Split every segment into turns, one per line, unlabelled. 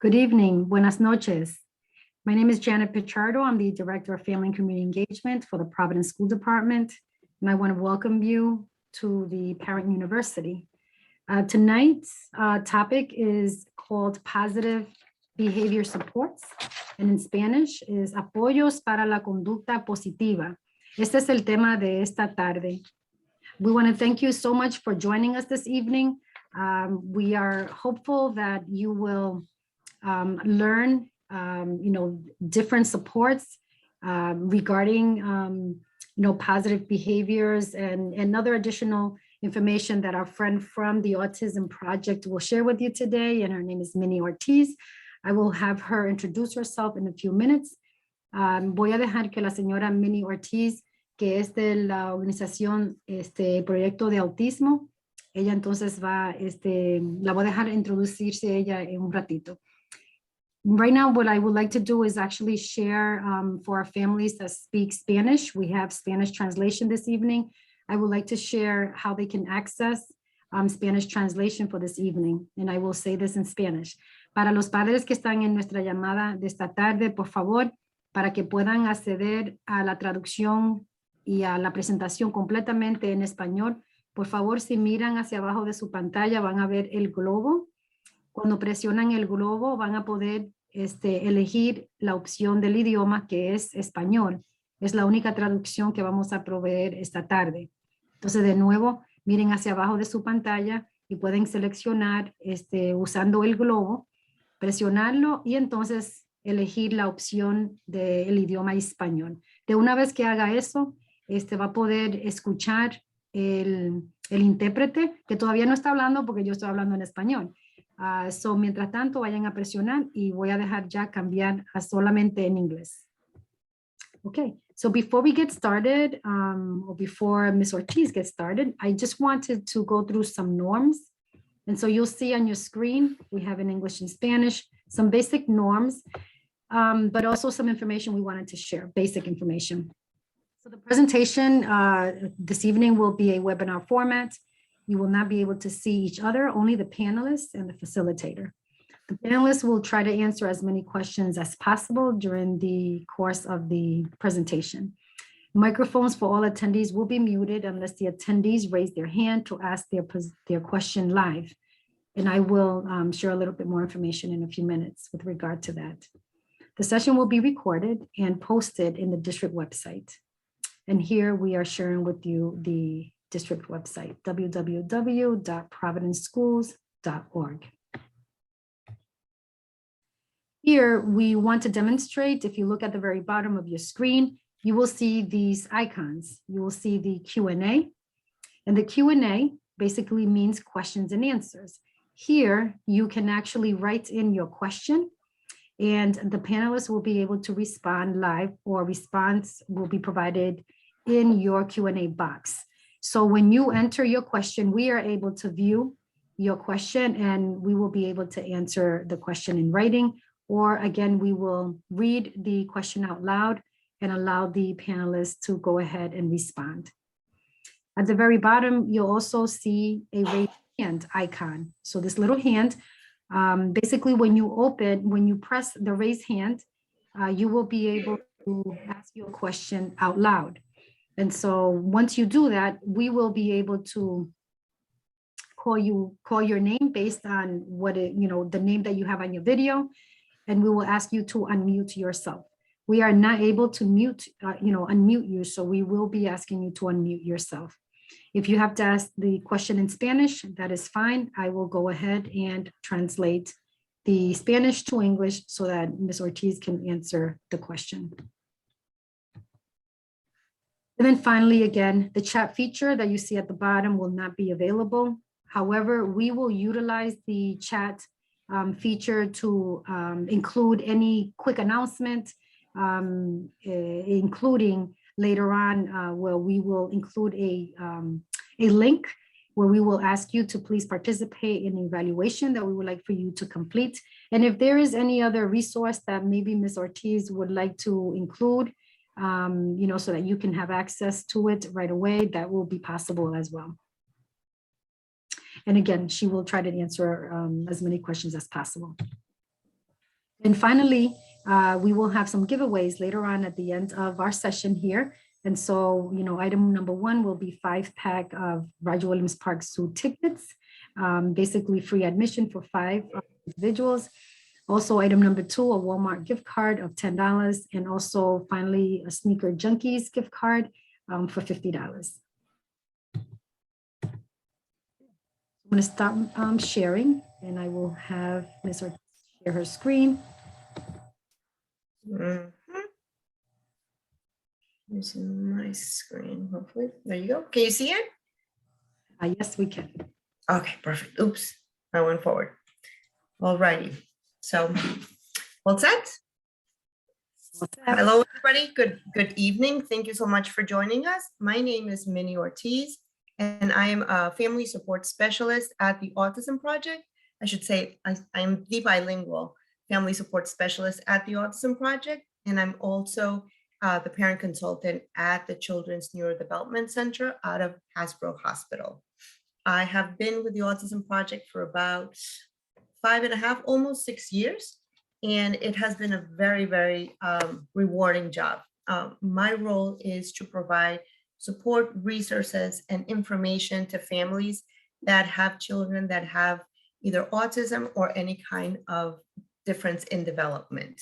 Good evening. Buenas noches. My name is Janet Pichardo. I'm the Director of Family and Community Engagement for the Providence School Department, and I want to welcome you to the Parent University. Tonight's topic is called Positive Behavior Supports, and in Spanish is Apoyos para la Conducta Positiva. Este es el tema de esta tarde. We want to thank you so much for joining us this evening. We are hopeful that you will learn different supports regarding positive behaviors and other additional information that our friend from the Autism Project will share with you today. And her name is Minnie Ortiz. I will have her introduce herself in a few minutes. Voy a dejar que la señora Minnie Ortiz, que es de la organización Proyecto de Autismo, ella entonces la voy a dejar introducirse ella en un ratito. Right now, what I would like to do is actually share for our families that speak Spanish. We have Spanish translation this evening. I would like to share how they can access Spanish translation for this evening. And I will say this in Spanish. Para los padres que están en nuestra llamada de esta tarde, por favor, para que puedan acceder a la traducción y a la presentación completamente en español, por favor, si miran hacia abajo de su pantalla, van a ver el globo. Cuando presionan el globo, van a poder elegir la opción del idioma que es español. Es la única traducción que vamos a proveer esta tarde. Entonces, de nuevo, miren hacia abajo de su pantalla y pueden seleccionar usando el globo, presionarlo y entonces elegir la opción del idioma español. De una vez que haga eso, va a poder escuchar el intérprete, que todavía no está hablando porque yo estoy hablando en español. Mientras tanto, vayan a presionar y voy a dejar ya cambiar a solamente en inglés. Okay, so before we get started, or before Ms. Ortiz gets started, I just wanted to go through some norms. And so you'll see on your screen, we have in English and Spanish, some basic norms, but also some information we wanted to share, basic information. So the presentation this evening will be a webinar format. You will not be able to see each other, only the panelists and the facilitator. The panelists will try to answer as many questions as possible during the course of the presentation. Microphones for all attendees will be muted unless the attendees raise their hand to ask their question live. And I will share a little bit more information in a few minutes with regard to that. The session will be recorded and posted in the district website. And here we are sharing with you the district website, www.providenceschools.org. Here, we want to demonstrate, if you look at the very bottom of your screen, you will see these icons. You will see the Q&A, and the Q&A basically means questions and answers. Here, you can actually write in your question, and the panelists will be able to respond live, or response will be provided in your Q&A box. So when you enter your question, we are able to view your question and we will be able to answer the question in writing, or again, we will read the question out loud and allow the panelists to go ahead and respond. At the very bottom, you'll also see a raise hand icon. So this little hand, basically when you press the raise hand, you will be able to ask your question out loud. And so once you do that, we will be able to call your name based on the name that you have on your video, and we will ask you to unmute yourself. We are not able to unmute you, so we will be asking you to unmute yourself. If you have to ask the question in Spanish, that is fine. I will go ahead and translate the Spanish to English so that Ms. Ortiz can answer the question. And then finally, again, the chat feature that you see at the bottom will not be available. However, we will utilize the chat feature to include any quick announcement, including later on where we will include a link where we will ask you to please participate in the evaluation that we would like for you to complete. And if there is any other resource that maybe Ms. Ortiz would like to include, so that you can have access to it right away, that will be possible as well. And again, she will try to answer as many questions as possible. And finally, we will have some giveaways later on at the end of our session here. And so, item number 1 will be 5-pack of Roger Williams Park Zoo tickets, basically free admission for 5 individuals. Also, item number 2, a Walmart gift card of $10. And also, finally, a Sneaker Junkies gift card for $50. I'm going to start sharing, and I will have Ms. Ortiz share her screen.
Using my screen, hopefully. There you go. Can you see it?
Yes, we can.
Okay, perfect. Oops, I went forward. All righty. So, all set? Hello, everybody. Good evening. Thank you so much for joining us. My name is Minnie Ortiz, and I am a family support specialist at the Autism Project. I should say I am the bilingual family support specialist at the Autism Project, and I'm also the parent consultant at the Children's Neurodevelopment Center out of Hasbro Hospital. I have been with the Autism Project for about 5.5, almost 6 years, and it has been a very, very rewarding job. My role is to provide support, resources, and information to families that have children that have either autism or any kind of difference in development.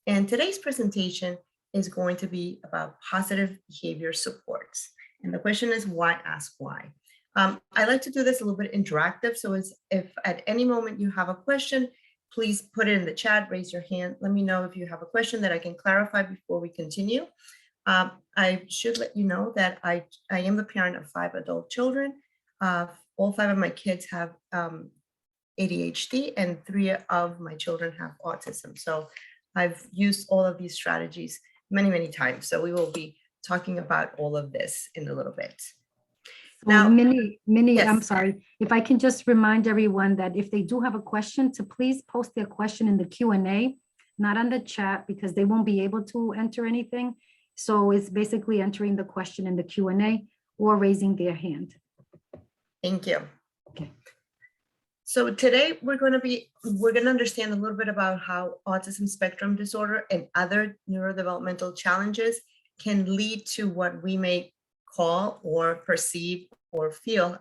And today's presentation is going to be about positive behavior supports. And the question is, why? Ask why. I like to do this a little bit interactive. So if at any moment you have a question, please put it in the chat, raise your hand. Let me know if you have a question that I can clarify before we continue. I should let you know that I am the parent of 5 adult children. All 5 of my kids have ADHD, and 3 of my children have autism. So I've used all of these strategies many, many times. So we will be talking about all of this in a little bit.
Now, Minnie,
yes.
I'm sorry, if I can just remind everyone that if they do have a question, to please post their question in the Q&A, not on the chat, because they won't be able to enter anything. So it's basically entering the question in the Q&A or raising their hand.
Thank you.
Okay.
So today we're going to understand a little bit about how autism spectrum disorder and other neurodevelopmental challenges can lead to what we may call or perceive or feel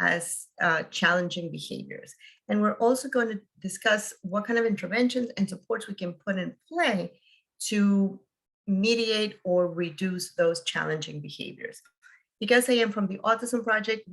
as challenging behaviors. And we're also going to discuss what kind of interventions and supports we can put in play to mediate or reduce those challenging behaviors. Because I am from the Autism Project,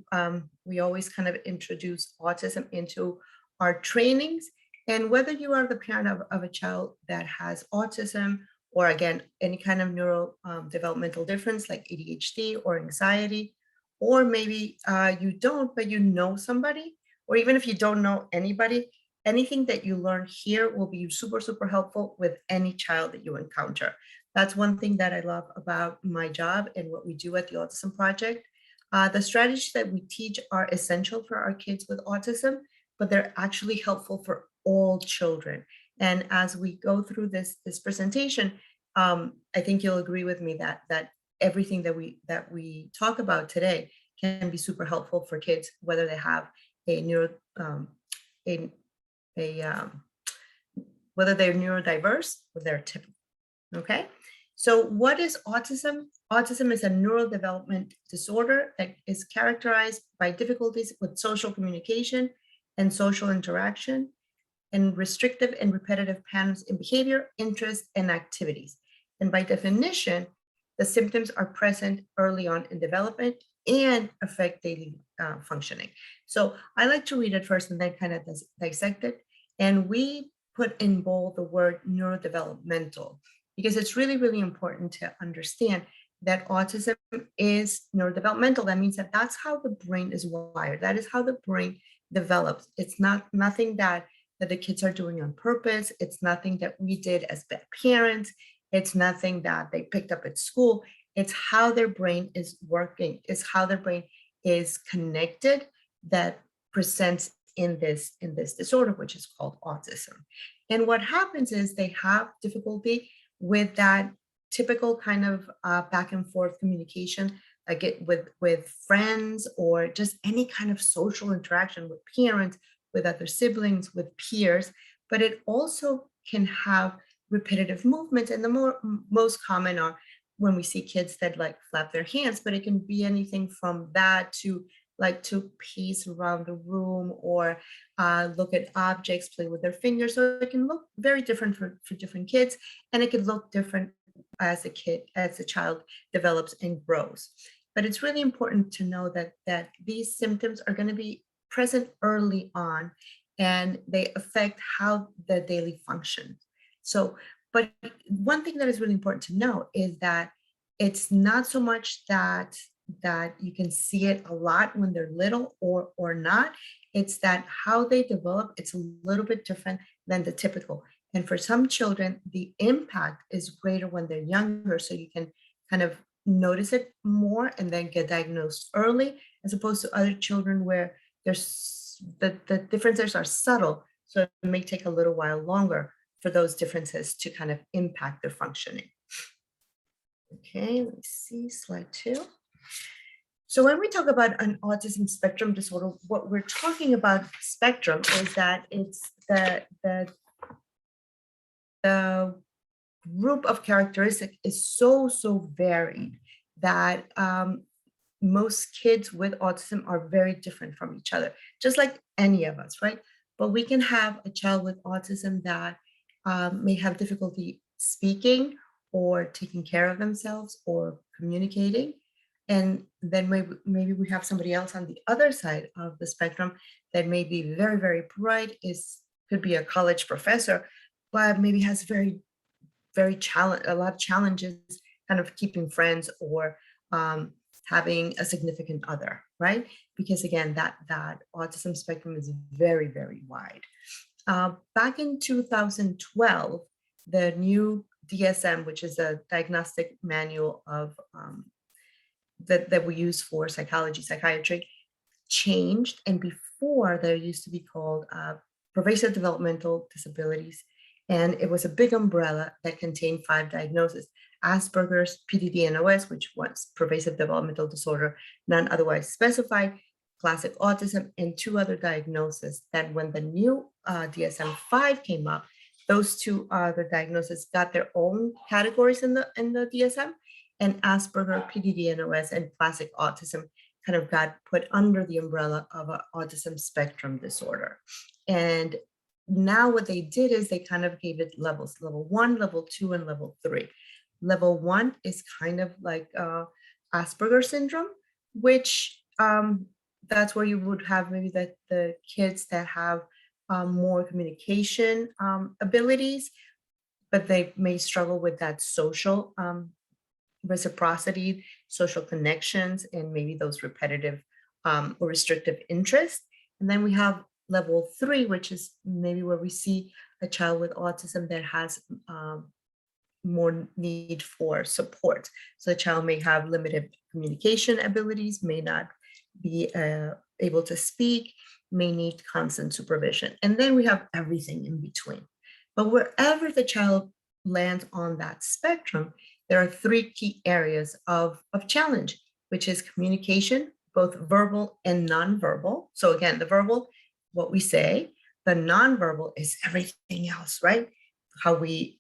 we always kind of introduce autism into our trainings. And whether you are the parent of a child that has autism, or again, any kind of neurodevelopmental difference like ADHD or anxiety, or maybe you don't, but you know somebody, or even if you don't know anybody, anything that you learn here will be super, super helpful with any child that you encounter. That's one thing that I love about my job and what we do at the Autism Project. The strategies that we teach are essential for our kids with autism, but they're actually helpful for all children. And as we go through this presentation, I think you'll agree with me that everything that we talk about today can be super helpful for kids, whether they have whether they're neurodiverse or they're typical. Okay. So what is autism? Autism is a neurodevelopment disorder that is characterized by difficulties with social communication and social interaction, and restrictive and repetitive patterns in behavior, interests, and activities. And by definition, the symptoms are present early on in development and affect daily functioning. So I like to read it first and then kind of dissect it. And we put in bold the word neurodevelopmental, because it's really, really important to understand that autism is neurodevelopmental. That means that that's how the brain is wired. That is how the brain develops. It's nothing that the kids are doing on purpose. It's nothing that we did as bad parents. It's nothing that they picked up at school. It's how their brain is working. It's how their brain is connected that presents in this disorder, which is called autism. And what happens is they have difficulty with that typical kind of back and forth communication, like with friends, or just any kind of social interaction with parents, with other siblings, with peers. But it also can have repetitive movements, and the most common are when we see kids that like flap their hands, but it can be anything from that to like to pace around the room or look at objects, play with their fingers. So it can look very different for different kids, and it can look different as the child develops and grows. But it's really important to know that these symptoms are going to be present early on, and they affect how the daily function. So, but one thing that is really important to know is that it's not so much that you can see it a lot when they're little or not. It's that how they develop, it's a little bit different than the typical. And for some children, the impact is greater when they're younger. So you can kind of notice it more and then get diagnosed early, as opposed to other children where there's the differences are subtle. So it may take a little while longer for those differences to kind of impact their functioning. Okay, let me see slide 2. So when we talk about an autism spectrum disorder, what we're talking about spectrum is that it's the group of characteristics is so varied that most kids with autism are very different from each other, just like any of us, right? But we can have a child with autism that may have difficulty speaking or taking care of themselves or communicating. And then maybe we have somebody else on the other side of the spectrum that may be very bright, could be a college professor, but maybe has a lot of challenges kind of keeping friends or having a significant other, right? Because again, that autism spectrum is very wide. Back in 2012, the new DSM, which is a diagnostic manual of that we use for psychiatry, changed. And before, there used to be called pervasive developmental disabilities. And it was a big umbrella that contained 5 diagnoses: Asperger's, PDD-NOS, which was pervasive developmental disorder, none otherwise specified, classic autism, and 2 other diagnoses that when the new DSM-5 came up, those 2 other diagnoses got their own categories in the DSM, and Asperger, PDD-NOS, and classic autism kind of got put under the umbrella of an autism spectrum disorder. And now what they did is they kind of gave it levels: level 1, level 2, and level 3. Level 1 is kind of like Asperger syndrome, which that's where you would have maybe the kids that have more communication abilities, but they may struggle with that social reciprocity, social connections, and maybe those repetitive or restrictive interests. And then we have level 3, which is maybe where we see a child with autism that has more need for support. So the child may have limited communication abilities, may not be able to speak, may need constant supervision. And then we have everything in between. But wherever the child lands on that spectrum, there are 3 key areas of challenge, which is communication, both verbal and nonverbal. So again, the verbal, what we say, the nonverbal is everything else, right? How we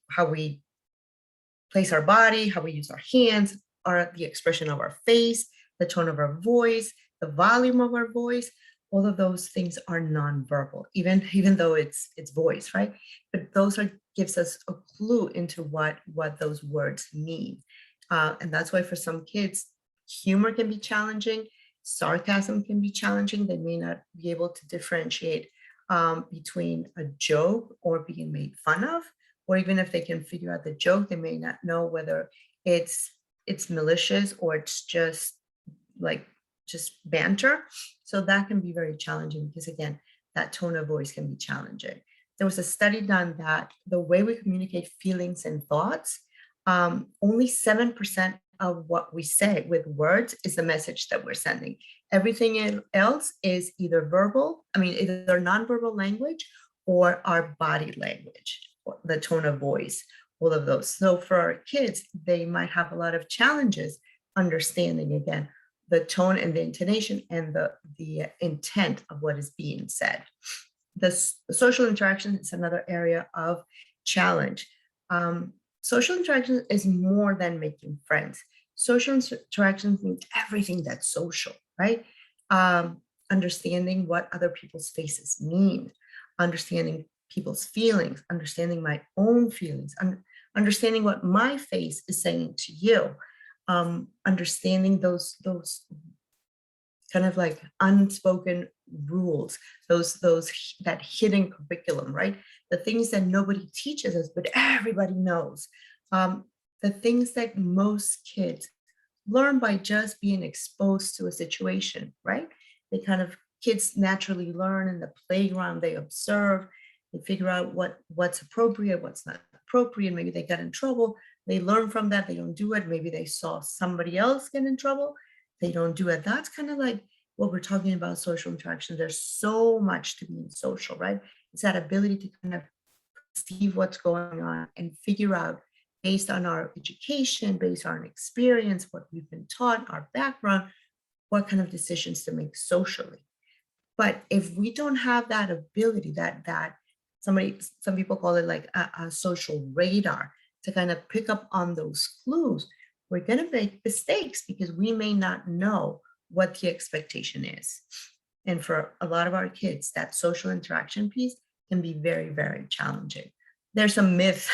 place our body, how we use our hands, the expression of our face, the tone of our voice, the volume of our voice. All of those things are nonverbal, even though it's voice, right? But those gives us a clue into what those words mean. And that's why for some kids, humor can be challenging, sarcasm can be challenging. They may not be able to differentiate between a joke or being made fun of, or even if they can figure out the joke, they may not know whether it's malicious or it's just banter. So that can be very challenging because again, that tone of voice can be challenging. There was a study done that the way we communicate feelings and thoughts, only 7% of what we say with words is the message that we're sending. Everything else is either either nonverbal language or our body language, or the tone of voice, all of those. So for our kids, they might have a lot of challenges understanding, again, the tone and the intonation and the intent of what is being said. The social interaction is another area of challenge. Social interaction is more than making friends. Social interactions means everything that's social, right? Understanding what other people's faces mean, understanding people's feelings, understanding my own feelings, understanding what my face is saying to you, understanding those kind of like unspoken rules, that hidden curriculum, right? The things that nobody teaches us, but everybody knows. The things that most kids learn by just being exposed to a situation, right? Kids naturally learn in the playground, they observe, they figure out what's appropriate, what's not appropriate. Maybe they got in trouble, they learn from that, they don't do it. Maybe they saw somebody else get in trouble, they don't do it. That's kind of like what we're talking about social interaction. There's so much to being social, right? It's that ability to kind of perceive what's going on and figure out, based on our education, based on our experience, what we've been taught, our background, what kind of decisions to make socially. But if we don't have that ability, some people call it like a social radar, to kind of pick up on those clues, we're going to make mistakes because we may not know what the expectation is. And for a lot of our kids, that social interaction piece can be very, very challenging. There's a myth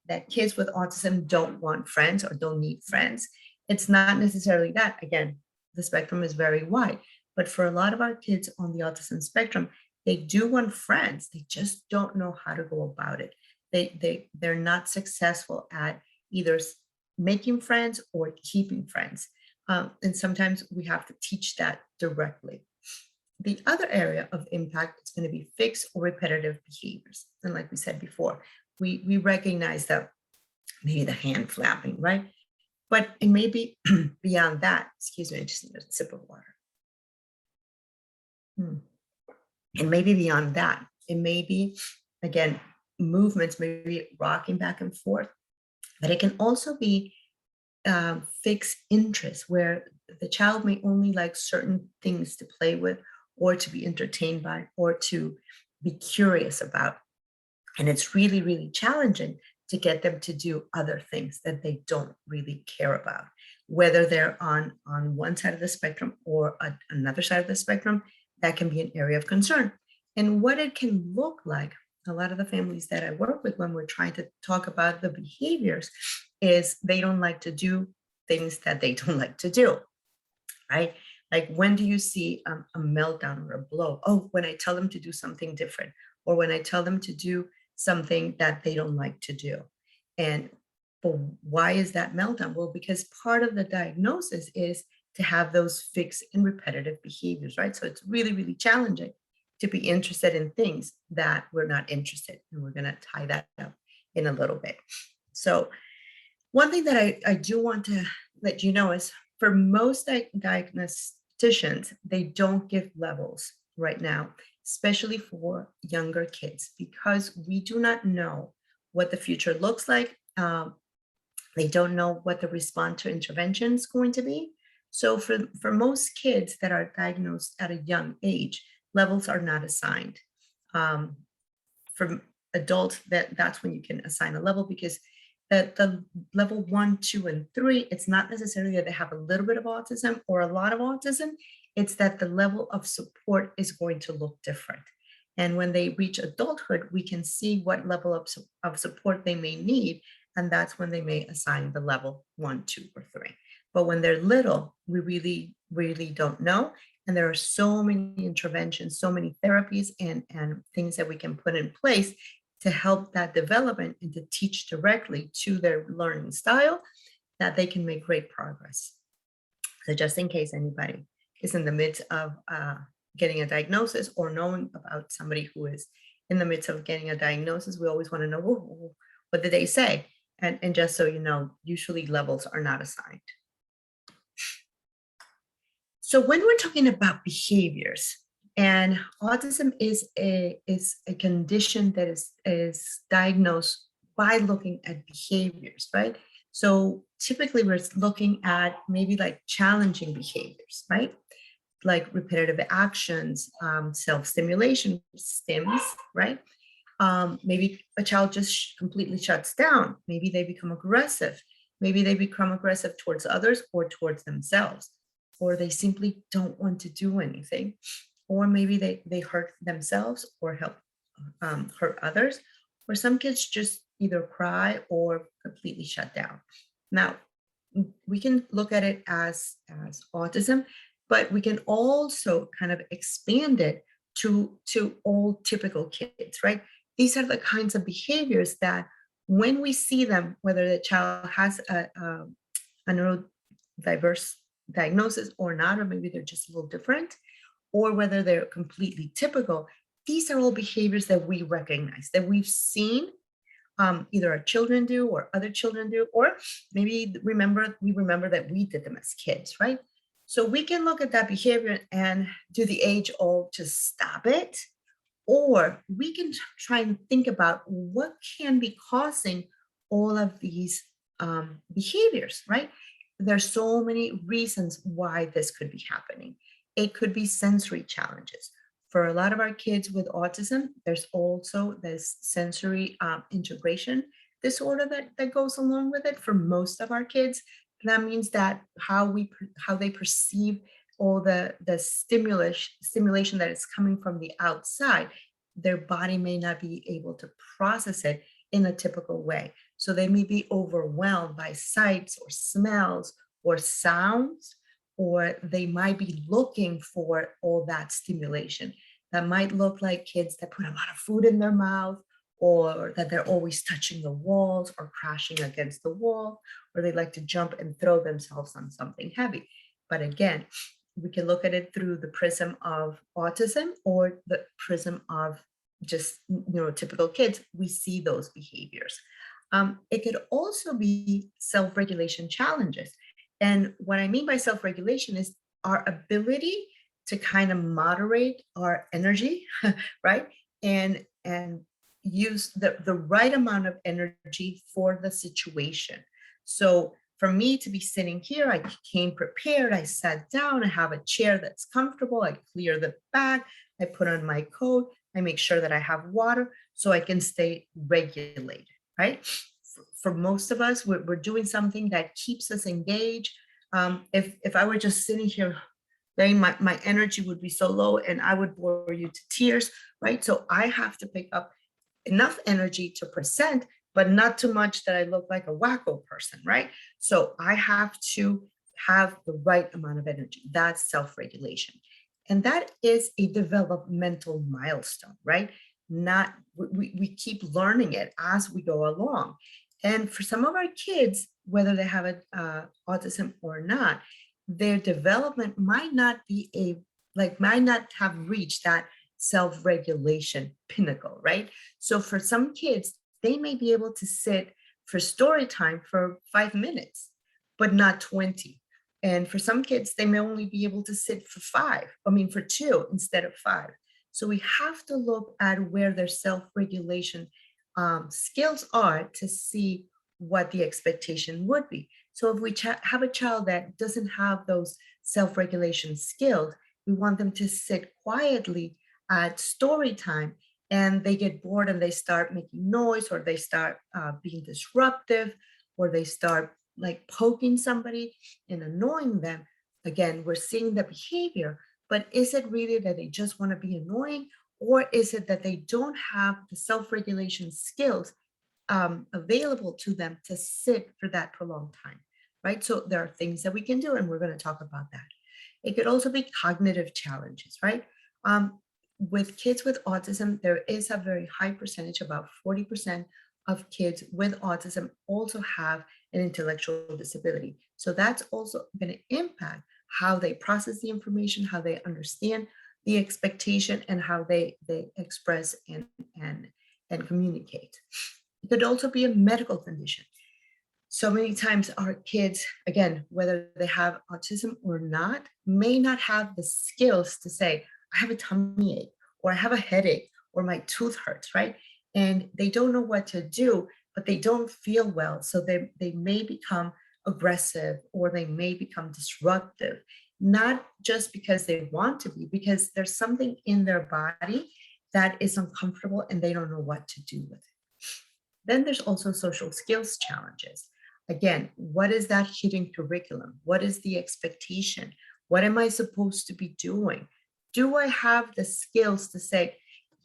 that kids with autism don't want friends or don't need friends. It's not necessarily that. Again, the spectrum is very wide. But for a lot of our kids on the autism spectrum, they do want friends. They just don't know how to go about it. They're not successful at either making friends or keeping friends. And sometimes we have to teach that directly. The other area of impact is going to be fixed or repetitive behaviors. And like we said before, we recognize that maybe the hand flapping, right? But it may be beyond that. Excuse me, I just need a sip of water. And maybe beyond that, it may be, again, movements, maybe rocking back and forth, but it can also be fixed interests where the child may only like certain things to play with or to be entertained by or to be curious about. And it's really, really challenging to get them to do other things that they don't really care about, whether they're on one side of the spectrum or another side of the spectrum. That can be an area of concern. And what it can look like, a lot of the families that I work with when we're trying to talk about the behaviors, is they don't like to do things that they don't like to do, right? Like, when do you see a meltdown or a blow? Oh, when I tell them to do something different, or when I tell them to do something that they don't like to do. And but why is that meltdown? Well, because part of the diagnosis is to have those fixed and repetitive behaviors, right? So it's really, really challenging to be interested in things that we're not interested in. And we're going to tie that up in a little bit. So one thing that I do want to let you know is, for most diagnosticians, they don't give levels right now, especially for younger kids, because we do not know what the future looks like. They don't know what the response to intervention is going to be. So for most kids that are diagnosed at a young age, levels are not assigned. For adults, that's when you can assign a level, because the level 1, 2, and 3, it's not necessarily that they have a little bit of autism or a lot of autism. It's that the level of support is going to look different. And when they reach adulthood, we can see what level of support they may need. And that's when they may assign the level 1, 2, or 3. But when they're little, we really, really don't know. And there are so many interventions, so many therapies and things that we can put in place to help that development and to teach directly to their learning style, that they can make great progress. So just in case anybody is in the midst of getting a diagnosis or knowing about somebody who is in the midst of getting a diagnosis, we always want to know, what did they say? And just so you know, usually levels are not assigned. So when we're talking about behaviors, and autism is a condition that is diagnosed by looking at behaviors, right? So typically we're looking at maybe like challenging behaviors, right? Like repetitive actions, self-stimulation, stims, right? Maybe a child just completely shuts down. Maybe they become aggressive. Maybe they become aggressive towards others or towards themselves, or they simply don't want to do anything. Or maybe they hurt themselves or hurt others. Or some kids just either cry or completely shut down. Now, we can look at it as autism, but we can also kind of expand it to all typical kids, right? These are the kinds of behaviors that when we see them, whether the child has a neurodiverse diagnosis or not, or maybe they're just a little different, or whether they're completely typical, these are all behaviors that we recognize, that we've seen either our children do or other children do, or maybe we remember that we did them as kids, right? So we can look at that behavior and do the age old, just stop it. Or we can try and think about what can be causing all of these behaviors, right? There's so many reasons why this could be happening. It could be sensory challenges. For a lot of our kids with autism, there's also this sensory integration disorder that goes along with it. For most of our kids, that means that how they perceive all the stimulation that is coming from the outside, their body may not be able to process it in a typical way. So they may be overwhelmed by sights or smells or sounds, or they might be looking for all that stimulation. That might look like kids that put a lot of food in their mouth, or that they're always touching the walls or crashing against the wall, or they like to jump and throw themselves on something heavy. But again, we can look at it through the prism of autism or the prism of just neurotypical kids. We see those behaviors. It could also be self-regulation challenges. And what I mean by self-regulation is our ability to kind of moderate our energy, right? And use the right amount of energy for the situation. So for me to be sitting here, I came prepared, I sat down, I have a chair that's comfortable, I clear the bag, I put on my coat, I make sure that I have water so I can stay regulated, right? For most of us, we're doing something that keeps us engaged. If I were just sitting here, then my energy would be so low and I would bore you to tears, right? So I have to pick up enough energy to present, but not too much that I look like a wacko person, right? So I have to have the right amount of energy. That's self-regulation. And that is a developmental milestone, right? Not we keep learning it as we go along. And for some of our kids, whether they have autism or not, their development might not have reached that self-regulation pinnacle, right? So for some kids, they may be able to sit for story time for 5 minutes, but not 20. And for some kids, they may only be able to sit for 2 instead of 5. So we have to look at where their self-regulation skills are to see what the expectation would be. So if we have a child that doesn't have those self-regulation skills, we want them to sit quietly at story time, and they get bored and they start making noise, or they start being disruptive, or they start like poking somebody and annoying them. Again, we're seeing the behavior, but is it really that they just want to be annoying, or is it that they don't have the self-regulation skills available to them to sit for that prolonged time, right? So there are things that we can do, and we're going to talk about that. It could also be cognitive challenges, right? With kids with autism, there is a very high percentage, about 40% of kids with autism also have an intellectual disability. So that's also going to impact how they process the information, how they understand the expectation, and how they express and communicate. It could also be a medical condition. So many times our kids, again, whether they have autism or not, may not have the skills to say, I have a tummy ache, or I have a headache, or my tooth hurts, right? And they don't know what to do, but they don't feel well. So they may become aggressive, or they may become disruptive, not just because they want to be, because there's something in their body that is uncomfortable and they don't know what to do with it. Then there's also social skills challenges. Again, what is that hidden curriculum? What is the expectation? What am I supposed to be doing? Do I have the skills to say,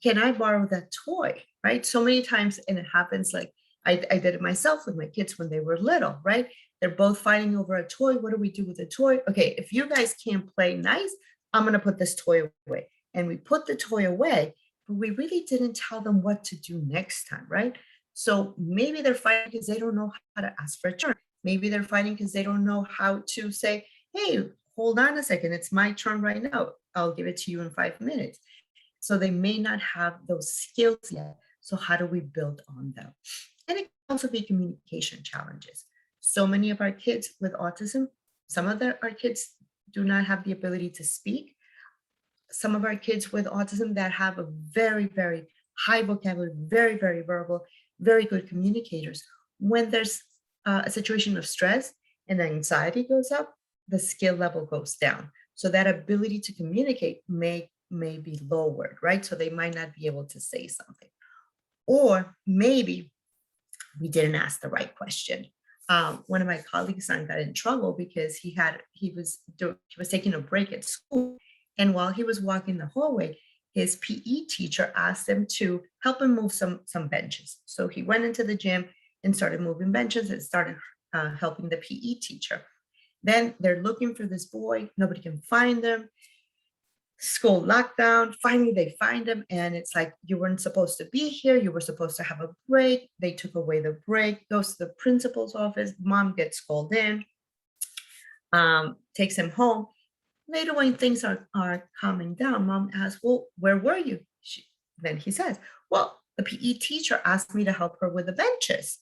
can I borrow that toy, right? So many times, and it happens like I did it myself with my kids when they were little, right? They're both fighting over a toy. What do we do with the toy? Okay, if you guys can't play nice, I'm gonna put this toy away. And we put the toy away, but we really didn't tell them what to do next time, right? So maybe they're fighting because they don't know how to ask for a turn. Maybe they're fighting because they don't know how to say, hey, hold on a second, it's my turn right now. I'll give it to you in 5 minutes. So they may not have those skills yet. So how do we build on them? And it can also be communication challenges. So many of our kids with autism, some of our kids do not have the ability to speak. Some of our kids with autism that have a very, very high vocabulary, very, very verbal, very good communicators. When there's a situation of stress and anxiety goes up, the skill level goes down. So that ability to communicate may be lowered, right? So they might not be able to say something. Or maybe we didn't ask the right question. One of my colleagues' son got in trouble because he was taking a break at school, and while he was walking the hallway, his PE teacher asked him to help him move some benches. So he went into the gym and started moving benches and started helping the PE teacher. Then they're looking for this boy. Nobody can find him. School lockdown. Finally, they find him, and it's like, you weren't supposed to be here. You were supposed to have a break. They took away the break. Goes to the principal's office. Mom gets called in. Takes him home. Later, when things are calming down, mom asks, well, where were you? Then he says, well, the PE teacher asked me to help her with the benches.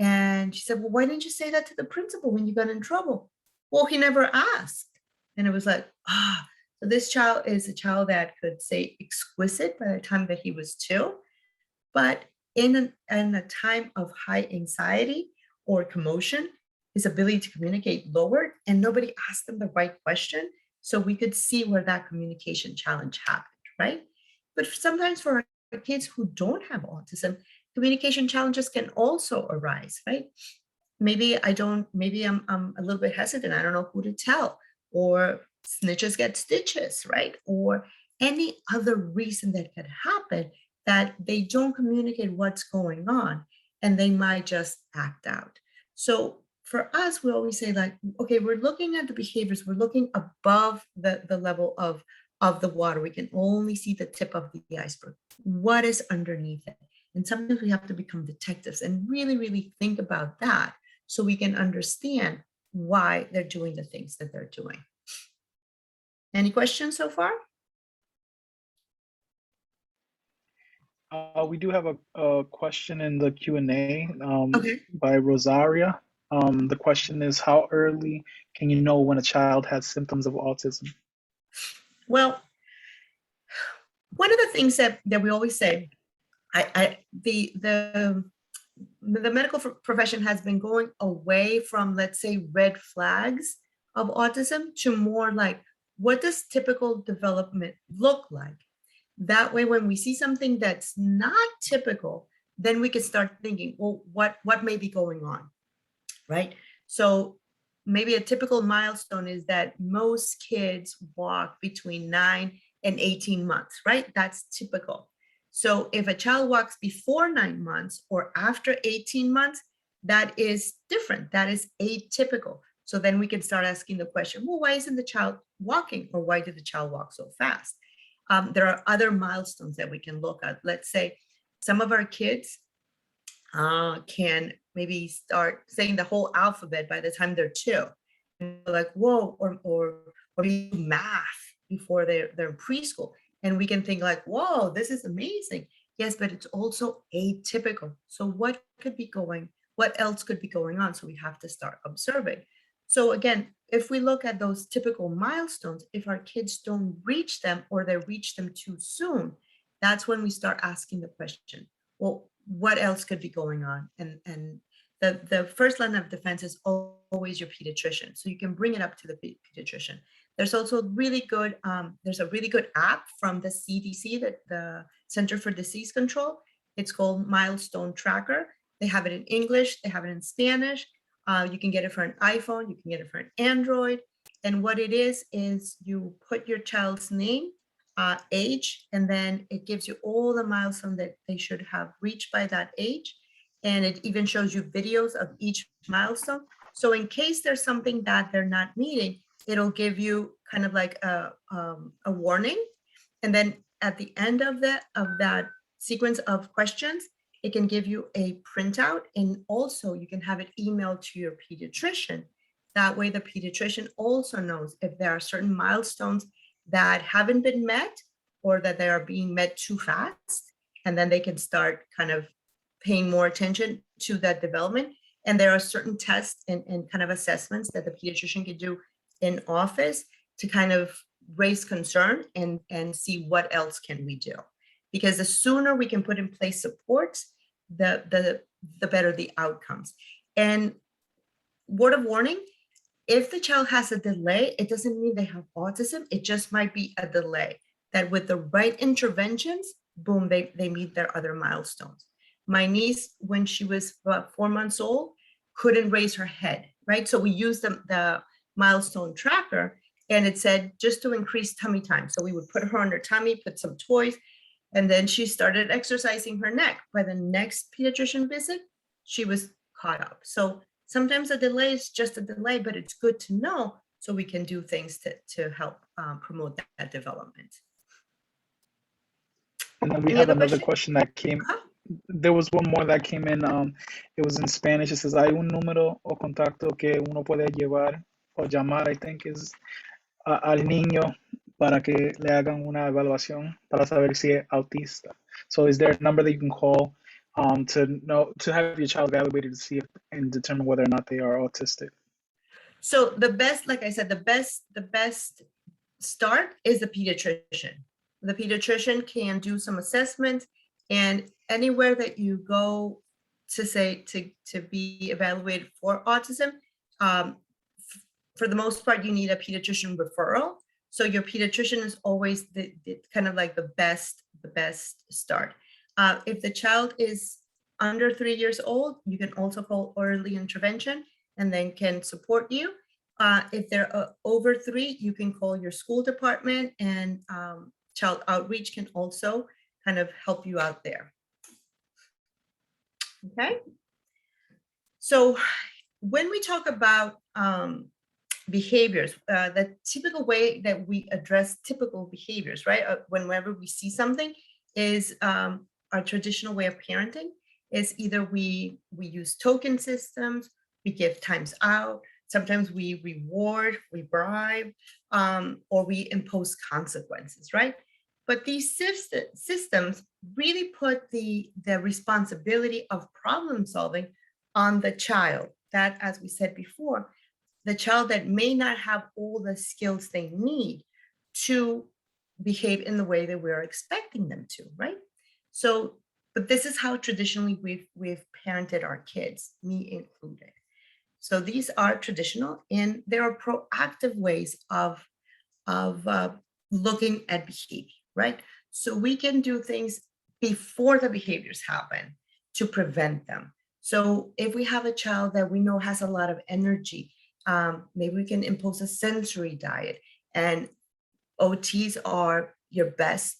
And she said, well, why didn't you say that to the principal when you got in trouble? Well, he never asked. And it was like, so this child is a child that could say exquisite by the time that he was 2. But in a time of high anxiety or commotion, his ability to communicate lowered, and nobody asked him the right question. So we could see where that communication challenge happened, right? But sometimes for our kids who don't have autism, communication challenges can also arise, right? Maybe I'm a little bit hesitant. I don't know who to tell, or snitches get stitches, right? Or any other reason that could happen that they don't communicate what's going on and they might just act out. So for us, we always say like, okay, we're looking at the behaviors, we're looking above the level of the water. We can only see the tip of the iceberg. What is underneath it? And sometimes we have to become detectives and really, really think about that so we can understand why they're doing the things that they're doing. Any questions so far?
We do have a question in the Q&A
Okay.
by Rosaria. The question is, how early can you know when a child has symptoms of autism?
Well, one of the things that we always say, the medical profession has been going away from, let's say, red flags of autism to more like, what does typical development look like? That way, when we see something that's not typical, then we can start thinking, well, what may be going on, right? So maybe a typical milestone is that most kids walk between 9 and 18 months, right? That's typical. So if a child walks before 9 months or after 18 months, that is different. That is atypical. So then we can start asking the question, well, why isn't the child walking, or why did the child walk so fast? There are other milestones that we can look at. Let's say some of our kids can maybe start saying the whole alphabet by the time they're 2. And we're like, whoa, or math before they're in preschool. And we can think like, whoa, this is amazing. Yes, but it's also atypical. So what else could be going on? So we have to start observing. So again, if we look at those typical milestones, if our kids don't reach them or they reach them too soon, that's when we start asking the question, well, what else could be going on? And the first line of defense is always your pediatrician. So you can bring it up to the pediatrician. There's also really good, there's a really good app from the CDC, the Center for Disease Control. It's called Milestone Tracker. They have it in English, they have it in Spanish. You can get it for an iPhone, you can get it for an Android. And what it is you put your child's name, age, and then it gives you all the milestones that they should have reached by that age. And it even shows you videos of each milestone. So in case there's something that they're not meeting, it'll give you kind of like a warning. And then at the end of that sequence of questions, it can give you a printout, and also you can have it emailed to your pediatrician. That way the pediatrician also knows if there are certain milestones that haven't been met or that they are being met too fast, and then they can start kind of paying more attention to that development. And there are certain tests and kind of assessments that the pediatrician can do in office to kind of raise concern and see what else can we do. Because the sooner we can put in place supports, the better the outcomes. And word of warning, if the child has a delay, it doesn't mean they have autism. It just might be a delay that with the right interventions, boom, they meet their other milestones. My niece, when she was about 4 months old, couldn't raise her head, right? So we used the Milestone Tracker, and it said just to increase tummy time. So we would put her on her tummy, put some toys, and then she started exercising her neck. By the next pediatrician visit, she was caught up. So sometimes a delay is just a delay, but it's good to know so we can do things to help promote that development.
And then we have another question that came. There was one more that came in. It was in Spanish. It says, "Hay un número o contacto que uno puede llevar o llamar, I think, is al niño para que le hagan una evaluación para saber si es autista." So, is there a number that you can call to have your child evaluated to see if, and determine whether or not they are autistic?
So the best, like I said, the best start is the pediatrician. The pediatrician can do some assessment, and anywhere that you go to say to be evaluated for autism, for the most part, you need a pediatrician referral. So your pediatrician is always the kind of like the best start. If the child is under 3 years old, you can also call early intervention and then can support you. If they're over 3, you can call your school department, and child outreach can also kind of help you out there. Okay. So when we talk about behaviors, the typical way that we address typical behaviors, right? Whenever we see something is our traditional way of parenting is either we use token systems, we give times out, sometimes we reward, we bribe, or we impose consequences, right? But these systems really put the responsibility of problem solving on the child. That, as we said before, the child that may not have all the skills they need to behave in the way that we're expecting them to, right? So, but this is how traditionally we've parented our kids, me included. So these are traditional, and there are proactive ways of looking at behavior, right? So we can do things before the behaviors happen to prevent them. So if we have a child that we know has a lot of energy, maybe we can impose a sensory diet, and OTs are your best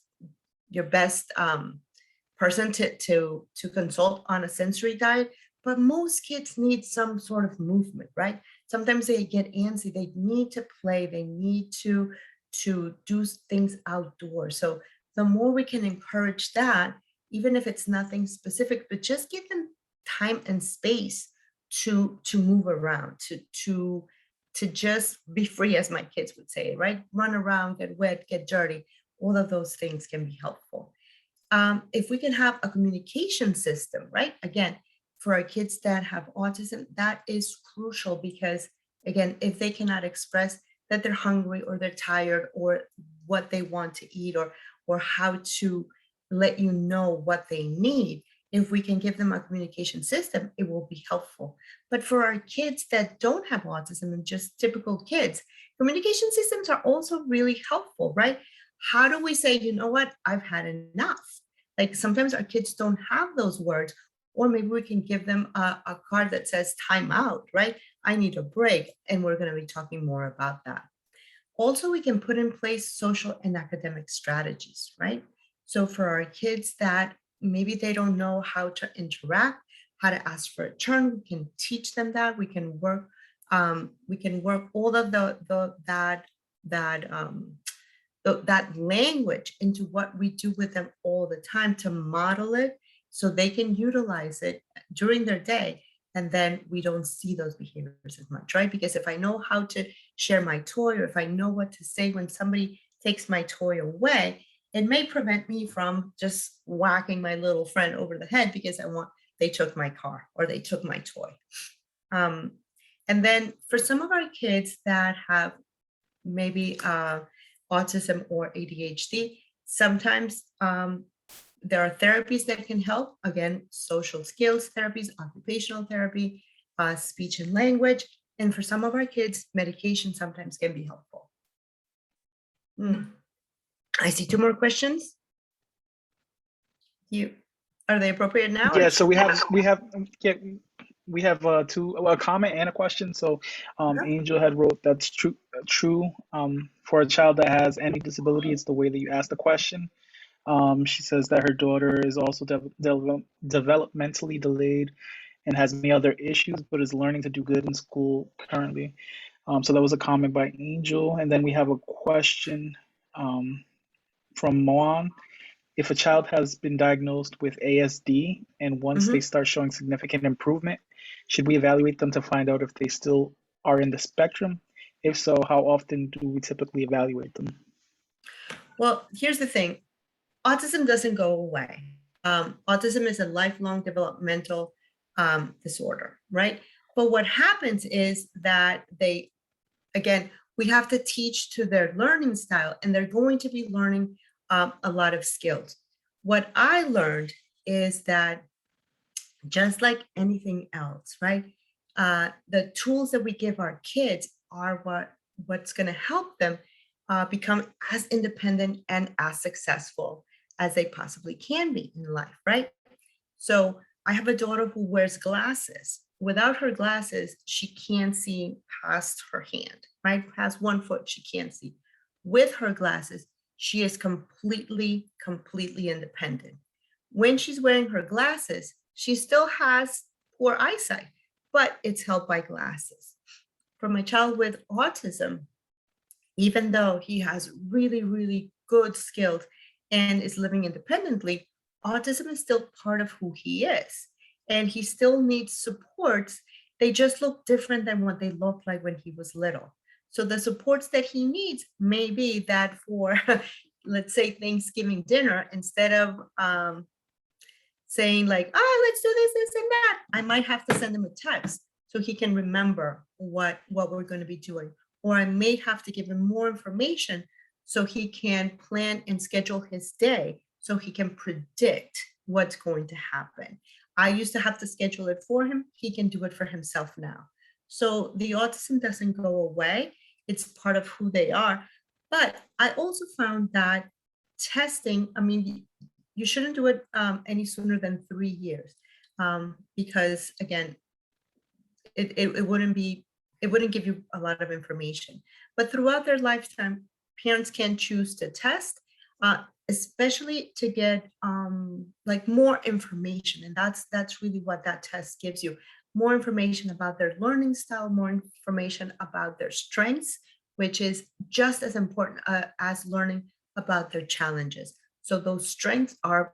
person to consult on a sensory diet. But most kids need some sort of movement, right? Sometimes they get antsy, they need to play, they need to do things outdoors. So the more we can encourage that, even if it's nothing specific, but just give them time and space to move around, to just be free, as my kids would say, right? Run around, get wet, get dirty. All of those things can be helpful. If we can have a communication system, right? Again, for our kids that have autism, that is crucial because, again, if they cannot express that they're hungry or they're tired or what they want to eat or how to let you know what they need, If we can give them a communication system, it will be helpful. But for our kids that don't have autism and just typical kids, communication systems are also really helpful, right? How do we say, you know what, I've had enough? Like sometimes our kids don't have those words, or maybe we can give them a card that says time out, right? I need a break. And we're going to be talking more about that. Also, we can put in place social and academic strategies, right? So for our kids that maybe they don't know how to interact, how to ask for a turn, we can teach them that. We can work all of that language into what we do with them all the time to model it so they can utilize it during their day. And then we don't see those behaviors as much, right? Because if I know how to share my toy, or if I know what to say when somebody takes my toy away, it may prevent me from just whacking my little friend over the head because they took my car or they took my toy. And then for some of our kids that have maybe autism or ADHD, sometimes there are therapies that can help. Again, social skills therapies, occupational therapy, speech and language. And for some of our kids, medication sometimes can be helpful. I see 2 more questions. Are they appropriate now?
Yeah, so we have a comment and a question. So Angel had wrote, that's true for a child that has any disability, it's the way that you ask the question. She says that her daughter is also developmentally delayed and has many other issues, but is learning to do good in school currently. So that was a comment by Angel. And then we have a question from Moan. If a child has been diagnosed with ASD and once they start showing significant improvement, should we evaluate them to find out if they still are in the spectrum? If so, how often do we typically evaluate them?
Well, here's the thing. Autism doesn't go away. Autism is a lifelong developmental disorder, right? But what happens is that we have to teach to their learning style, and they're going to be learning a lot of skills. What I learned is that just like anything else, right? The tools that we give our kids are what's going to help them become as independent and as successful as they possibly can be in life, right? So I have a daughter who wears glasses. Without her glasses, she can't see past her hand, right? Past 1 foot, she can't see. With her glasses, she is completely independent. When she's wearing her glasses, she still has poor eyesight, but it's helped by glasses. For my child with autism, even though he has really good skills and is living independently, autism is still part of who he is. And he still needs supports. They just look different than what they looked like when he was little. So the supports that he needs may be that for, let's say, Thanksgiving dinner, instead of saying like, let's do this and that, I might have to send him a text so he can remember what we're going to be doing. Or I may have to give him more information so he can plan and schedule his day so he can predict what's going to happen. I used to have to schedule it for him. He can do it for himself now. So the autism doesn't go away. It's part of who they are. But I also found that testing, you shouldn't do it any sooner than 3 years because, again, it wouldn't give you a lot of information. But throughout their lifetime, parents can choose to test, especially to get more information. And that's really what that test gives you. More information about their learning style, more information about their strengths, which is just as important as learning about their challenges. So those strengths are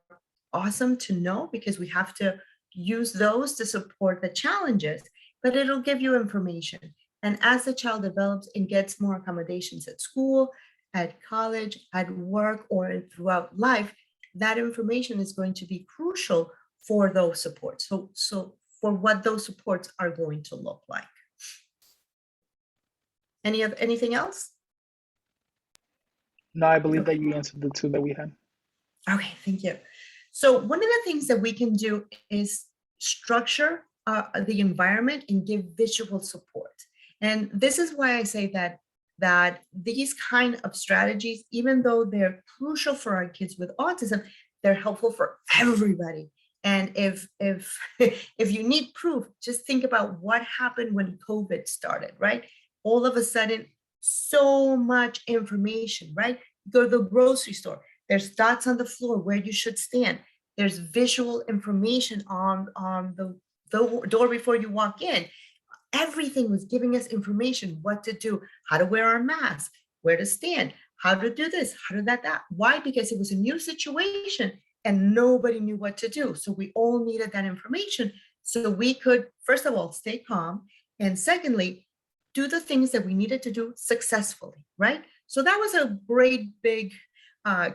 awesome to know because we have to use those to support the challenges, but it'll give you information. And as the child develops and gets more accommodations at school, at college, at work, or throughout life, that information is going to be crucial for those supports. So for what those supports are going to look like. Anything else?
No, I believe that you answered the 2 that we had.
Okay, thank you. So one of the things that we can do is structure the environment and give visual support. And this is why I say that these kind of strategies, even though they're crucial for our kids with autism, they're helpful for everybody. And if if you need proof, just think about what happened when COVID started, right? All of a sudden, so much information, right? Go to the grocery store. There's dots on the floor where you should stand. There's visual information on the door before you walk in. Everything was giving us information, what to do, how to wear our mask, where to stand, how to do this, how to that. Why? Because it was a new situation and nobody knew what to do. So we all needed that information so we could, first of all, stay calm. And secondly, do the things that we needed to do successfully, right? So that was a great, big,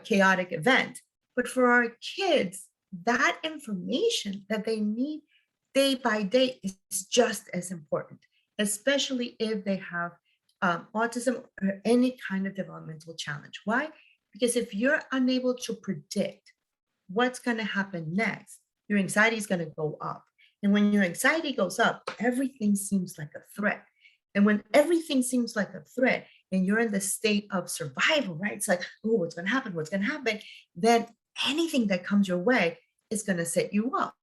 chaotic event. But for our kids, that information that they need day by day is just as important, especially if they have autism or any kind of developmental challenge. Why? Because if you're unable to predict what's going to happen next, your anxiety is going to go up. And when your anxiety goes up, everything seems like a threat. And when everything seems like a threat and you're in the state of survival, right? It's like, oh, what's going to happen? What's going to happen? Then anything that comes your way is going to set you up.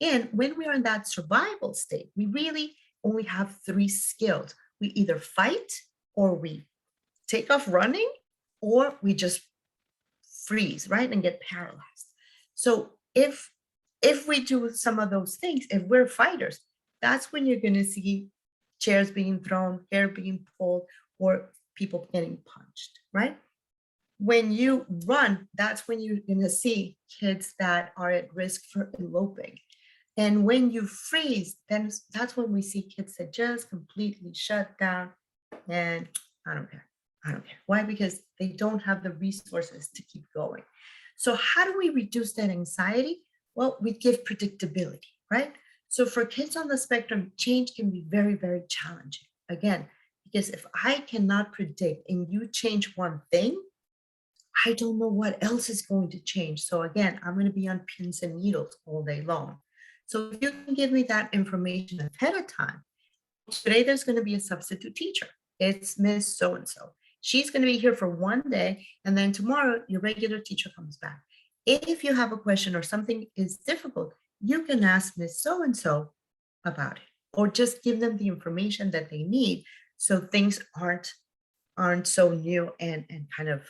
And when we are in that survival state, we really only have 3 skills. We either fight, or we take off running, or we just freeze, right? And get paralyzed. So if we do some of those things, if we're fighters, that's when you're going to see chairs being thrown, hair being pulled, or people getting punched, right? When you run, that's when you're going to see kids that are at risk for eloping. And when you freeze, then that's when we see kids that just completely shut down and I don't care. I don't care. Why? Because they don't have the resources to keep going. So how do we reduce that anxiety? Well, we give predictability, right? So for kids on the spectrum, change can be very, very challenging. Again, because if I cannot predict and you change one thing, I don't know what else is going to change. So again, I'm going to be on pins and needles all day long. So if you can give me that information ahead of time, today there's going to be a substitute teacher. It's Miss So-and-so. She's going to be here for one day, and then tomorrow your regular teacher comes back. If you have a question or something is difficult, you can ask Miss So-and-so about it, or just give them the information that they need so things aren't so new and kind of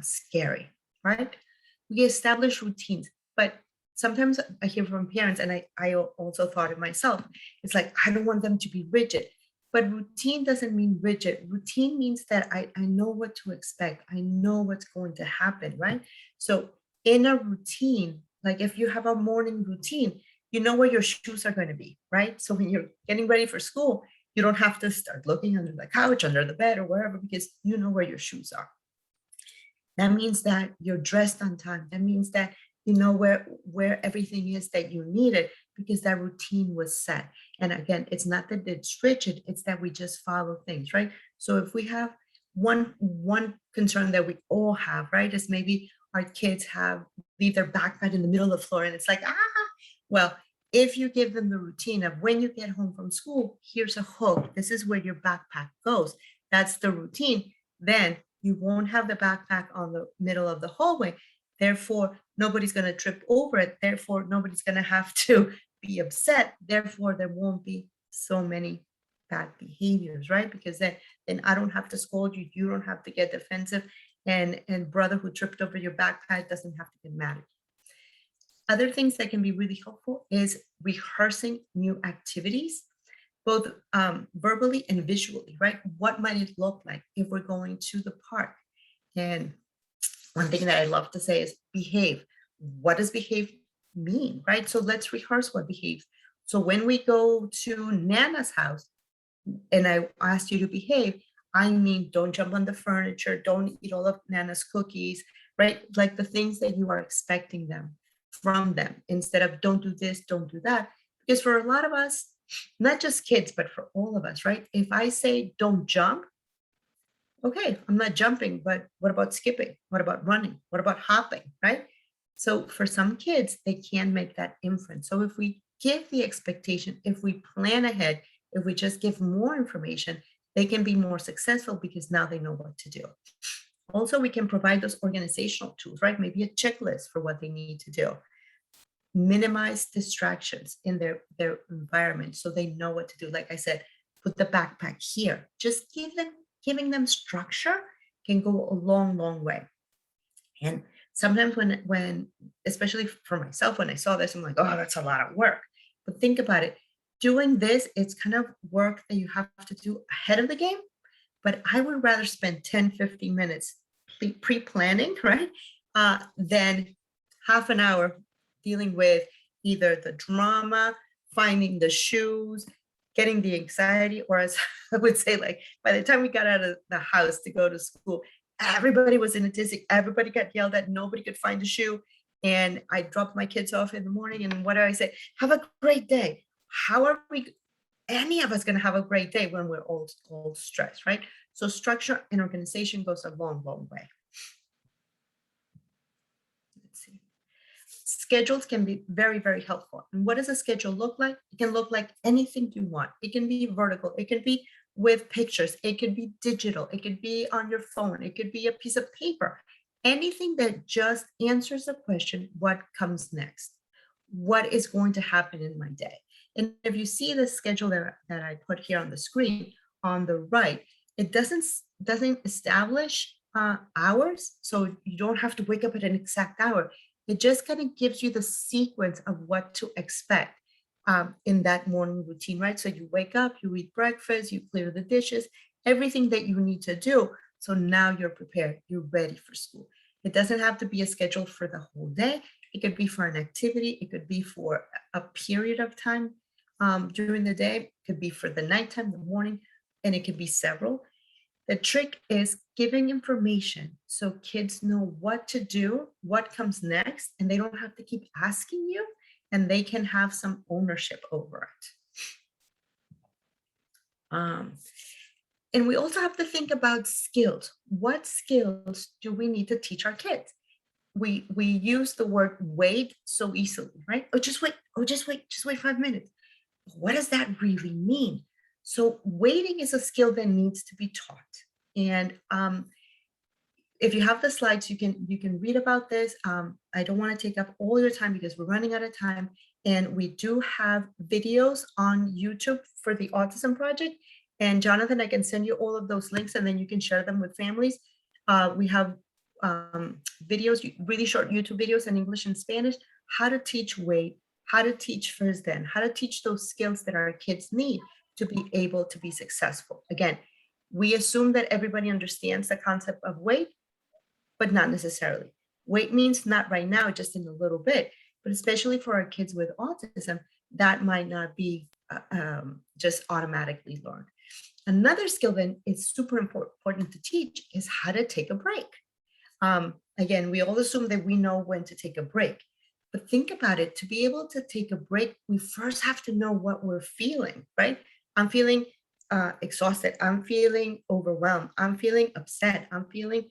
scary, right? We establish routines, but sometimes I hear from parents, and I also thought it myself, it's like, I don't want them to be rigid. But routine doesn't mean rigid. Routine means that I know what to expect. I know what's going to happen, right? So in a routine, like if you have a morning routine, you know where your shoes are going to be, right? So when you're getting ready for school, you don't have to start looking under the couch, under the bed, or wherever, because you know where your shoes are. That means that you're dressed on time. That means that you know where everything is that you needed, because that routine was set. And again, it's not that it's rigid, it's that we just follow things, right? So if we have one concern that we all have, right, is maybe our kids leave their backpack in the middle of the floor and it's like, well, if you give them the routine of when you get home from school, here's a hook, this is where your backpack goes, that's the routine, then you won't have the backpack on the middle of the hallway. Therefore, nobody's going to trip over it. Therefore, nobody's going to have to be upset. Therefore, there won't be so many bad behaviors, right? Because then I don't have to scold you. You don't have to get defensive. And brother who tripped over your backpack doesn't have to get mad at you. Other things that can be really helpful is rehearsing new activities, both verbally and visually, right? What might it look like if we're going to the park? And one thing that I love to say is behave. What does behave mean, right? So let's rehearse what behave. So when we go to Nana's house and I asked you to behave, I mean, don't jump on the furniture, don't eat all of Nana's cookies, right? Like the things that you are expecting from them, instead of don't do this, don't do that. Because for a lot of us, not just kids, but for all of us, right? If I say don't jump, okay, I'm not jumping, but what about skipping? What about running? What about hopping, right? So for some kids, they can make that inference. So if we give the expectation, if we plan ahead, if we just give more information, they can be more successful because now they know what to do. Also, we can provide those organizational tools, right? Maybe a checklist for what they need to do. Minimize distractions in their environment so they know what to do. Like I said, put the backpack here. Just giving them structure can go a long, long way. And sometimes when, especially for myself, when I saw this, I'm like, oh, that's a lot of work. But think about it. Doing this, it's kind of work that you have to do ahead of the game. But I would rather spend 10, 15 minutes pre-planning, right? Than half an hour dealing with either the drama, finding the shoes, getting the anxiety, or as I would say, like by the time we got out of the house to go to school, everybody was in a dizzy, everybody got yelled at, nobody could find a shoe. And I dropped my kids off in the morning, and what do I say? Have a great day. How are we, any of us, going to have a great day when we're all stressed, right? So structure and organization goes a long, long way. Let's see. Schedules can be very, very helpful. And what does a schedule look like? It can look like anything you want. It can be vertical. It can be with pictures. It could be digital. It could be on your phone. It could be a piece of paper. Anything that just answers the question, what comes next? What is going to happen in my day? And if you see the schedule that I put here on the screen on the right, it doesn't establish hours. So you don't have to wake up at an exact hour. It just kind of gives you the sequence of what to expect in that morning routine, right? So you wake up, you eat breakfast, you clear the dishes, everything that you need to do. So now you're prepared, you're ready for school. It doesn't have to be a schedule for the whole day. It could be for an activity. It could be for a period of time during the day. It could be for the nighttime, the morning, and it could be several. The trick is giving information so kids know what to do, what comes next, and they don't have to keep asking you, and they can have some ownership over it. And we also have to think about skills. What skills do we need to teach our kids? We use the word wait so easily, right? Oh, just wait. Oh, just wait 5 minutes. What does that really mean? So waiting is a skill that needs to be taught. And if you have the slides, you can read about this. I don't want to take up all your time because we're running out of time. And we do have videos on YouTube for the Autism Project. And Jonathan, I can send you all of those links and then you can share them with families. We have videos, really short YouTube videos in English and Spanish, how to teach wait, how to teach first then, how to teach those skills that our kids need to be able to be successful. Again, we assume that everybody understands the concept of wait, but not necessarily. Wait means not right now, just in a little bit, but especially for our kids with autism, that might not be just automatically learned. Another skill then is super important to teach is how to take a break. Again, we all assume that we know when to take a break, but think about it. To be able to take a break, we first have to know what we're feeling, right? I'm feeling exhausted. I'm feeling overwhelmed. I'm feeling upset. I'm feeling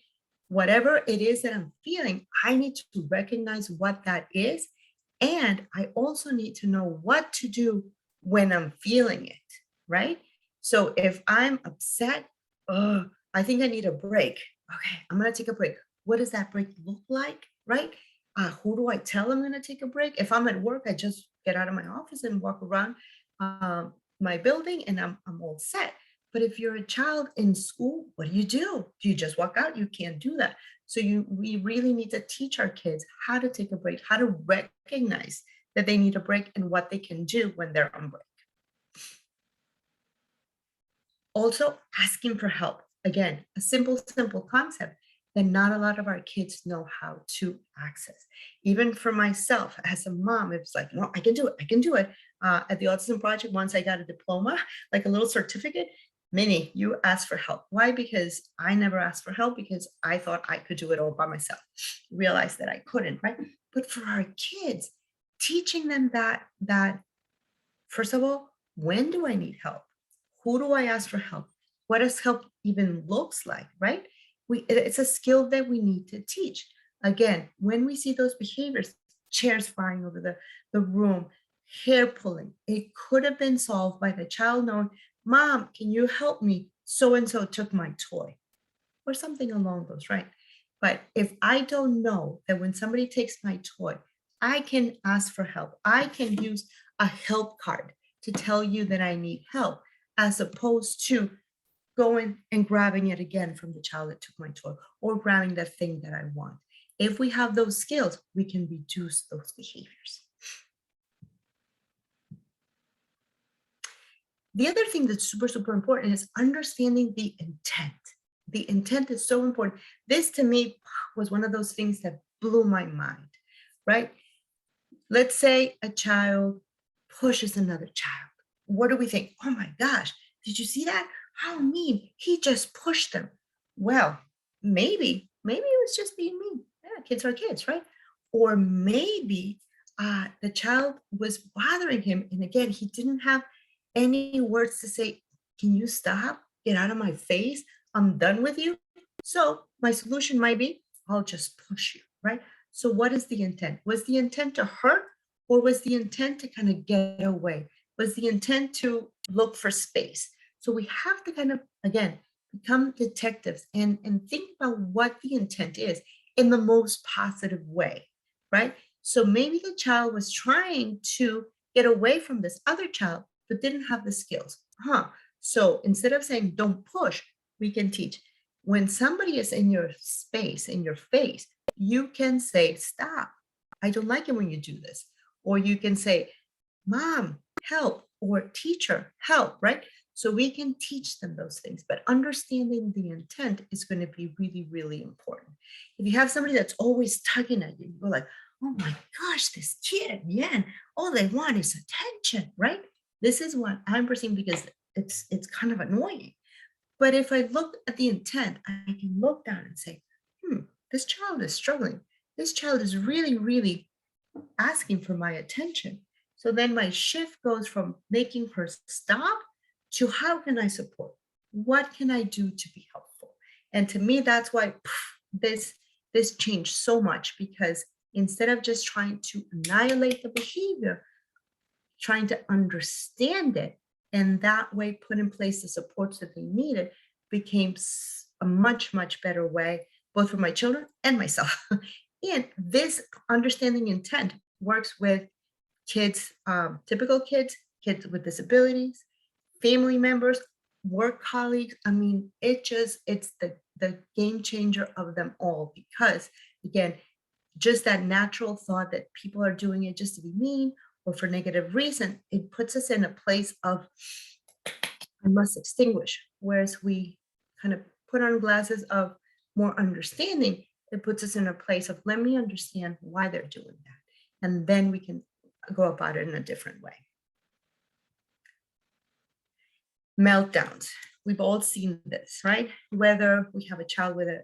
whatever it is that I'm feeling. I need to recognize what that is. And I also need to know what to do when I'm feeling it, right? So if I'm upset, I think I need a break. Okay, I'm going to take a break. What does that break look like, right? Who do I tell I'm going to take a break? If I'm at work, I just get out of my office and walk around my building and I'm all set. But if you're a child in school, what do? Do you just walk out? You can't do that. So we really need to teach our kids how to take a break, how to recognize that they need a break and what they can do when they're on break. Also, asking for help. Again, a simple concept that not a lot of our kids know how to access. Even for myself as a mom, it's like, no, I can do it. At the Autism Project, once I got a diploma, like a little certificate, Minnie, you asked for help. Why? Because I never asked for help because I thought I could do it all by myself. Realized that I couldn't, right? But for our kids, teaching them that first of all, when do I need help? Who do I ask for help? What does help even looks like, right? It's a skill that we need to teach. Again, when we see those behaviors, chairs flying over the room, hair pulling, it could have been solved by the child knowing, Mom, can you help me? So-and-so took my toy, or something along those, right? But if I don't know that when somebody takes my toy, I can ask for help. I can use a help card to tell you that I need help, as opposed to going and grabbing it again from the child that took my toy, or grabbing that thing that I want. If we have those skills, we can reduce those behaviors. The other thing that's super, super important is understanding the intent. The intent is so important. This to me was one of those things that blew my mind, right? Let's say a child pushes another child. What do we think? Oh my gosh, did you see that? How mean, he just pushed them. Well, maybe it was just being mean. Yeah, kids are kids, right? Or maybe the child was bothering him. And again, he didn't have any words to say, can you stop? Get out of my face. I'm done with you. So my solution might be, I'll just push you, right? So what is the intent? Was the intent to hurt, or was the intent to kind of get away? Was the intent to look for space? So we have to kind of, again, become detectives and think about what the intent is in the most positive way, right? So maybe the child was trying to get away from this other child, but didn't have the skills. So instead of saying, don't push, we can teach. When somebody is in your space, in your face, you can say, stop. I don't like it when you do this. Or you can say, Mom, help, or teacher, help, right? So we can teach them those things, but understanding the intent is going to be really, really important. If you have somebody that's always tugging at you, you're like, oh my gosh, this kid, man, all they want is attention, right? This is what I'm perceiving, because it's kind of annoying. But if I look at the intent, I can look down and say, this child is struggling. This child is really, really asking for my attention. So then my shift goes from making her stop to how can I support? What can I do to be helpful? And to me, that's why this changed so much, because instead of just trying to annihilate the behavior, trying to understand it, and that way put in place the supports that they needed, became a much, much better way, both for my children and myself. And this understanding intent works with kids, typical kids, kids with disabilities, family members, work colleagues. I mean, it's the game changer of them all, because again, just that natural thought that people are doing it just to be mean or for negative reason, it puts us in a place of, I must extinguish. Whereas we kind of put on glasses of more understanding, it puts us in a place of, let me understand why they're doing that. And then we can go about it in a different way. Meltdowns. We've all seen this, right? Whether we have a child with a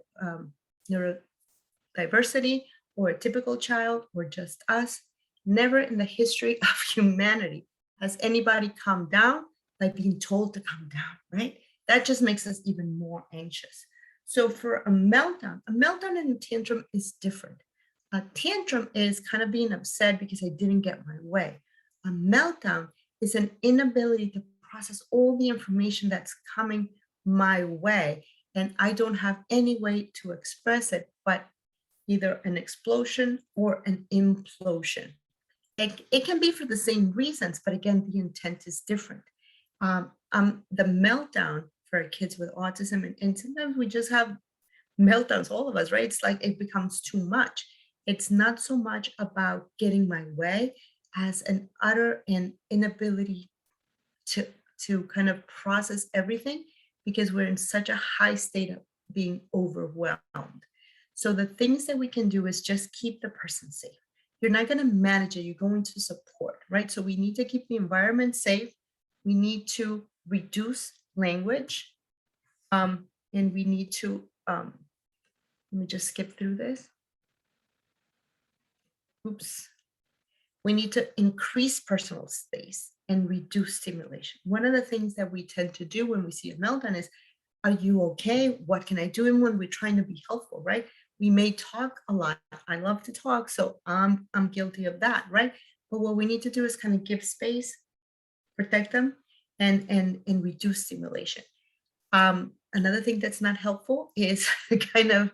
neurodiversity, or a typical child, or just us, never in the history of humanity has anybody calmed down by being told to calm down, right? That just makes us even more anxious. So for a meltdown and a tantrum is different. A tantrum is kind of being upset because I didn't get my way. A meltdown is an inability to process all the information that's coming my way, and I don't have any way to express it, but either an explosion or an implosion. It can be for the same reasons, but again, the intent is different. The meltdown for kids with autism, and sometimes we just have meltdowns, all of us, right? It's like it becomes too much. It's not so much about getting my way as an utter inability to kind of process everything, because we're in such a high state of being overwhelmed. So the things that we can do is just keep the person safe. You're not going to manage it. You're going to support, right? So we need to keep the environment safe. We need to reduce language. And we need to, let me just skip through this. Oops. We need to increase personal space and reduce stimulation. One of the things that we tend to do when we see a meltdown is, are you okay? What can I do? And when we're trying to be helpful, right? We may talk a lot. I love to talk, so I'm guilty of that, right? But what we need to do is kind of give space, protect them, and reduce stimulation. Another thing that's not helpful is kind of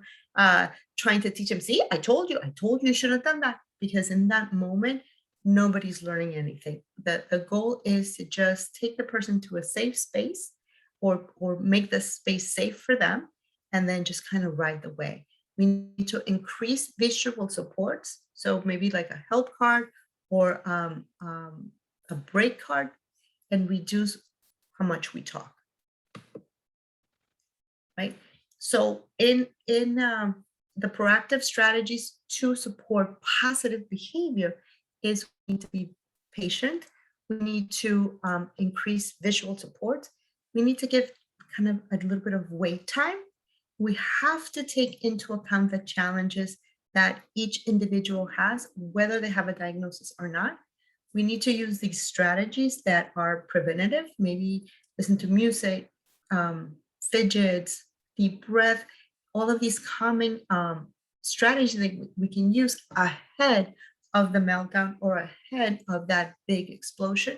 trying to teach them, see, I told you you should have done that, because in that moment, nobody's learning anything. The goal is to just take the person to a safe space or make the space safe for them, and then just kind of ride the wave. We need to increase visual supports. So maybe like a help card or a break card, and reduce how much we talk. Right? So in the proactive strategies to support positive behavior is we need to be patient. We need to increase visual support. We need to give kind of a little bit of wait time. We have to take into account the challenges that each individual has, whether they have a diagnosis or not. We need to use these strategies that are preventative, maybe listen to music, fidgets, deep breath, all of these common strategies that we can use ahead of the meltdown or ahead of that big explosion.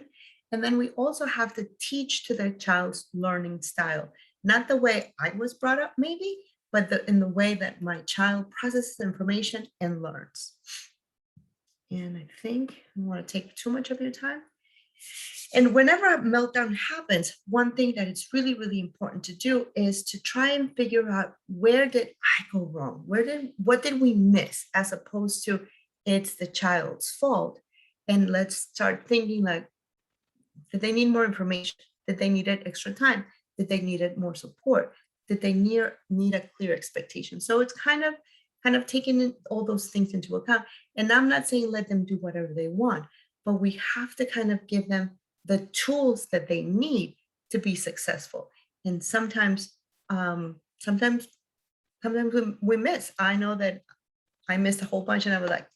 And then we also have to teach to the child's learning style, not the way I was brought up maybe, but in the way that my child processes information and learns. And I think I don't want to take too much of your time. And whenever a meltdown happens, one thing that is really, really important to do is to try and figure out, where did I go wrong? What did we miss, as opposed to it's the child's fault. And let's start thinking like, did they need more information? Did they need extra time? Did they need more support? Did they need a clear expectation? So it's kind of taking all those things into account. And I'm not saying let them do whatever they want, but we have to kind of give them the tools that they need to be successful. And sometimes we miss. I know that I missed a whole bunch, and I was like,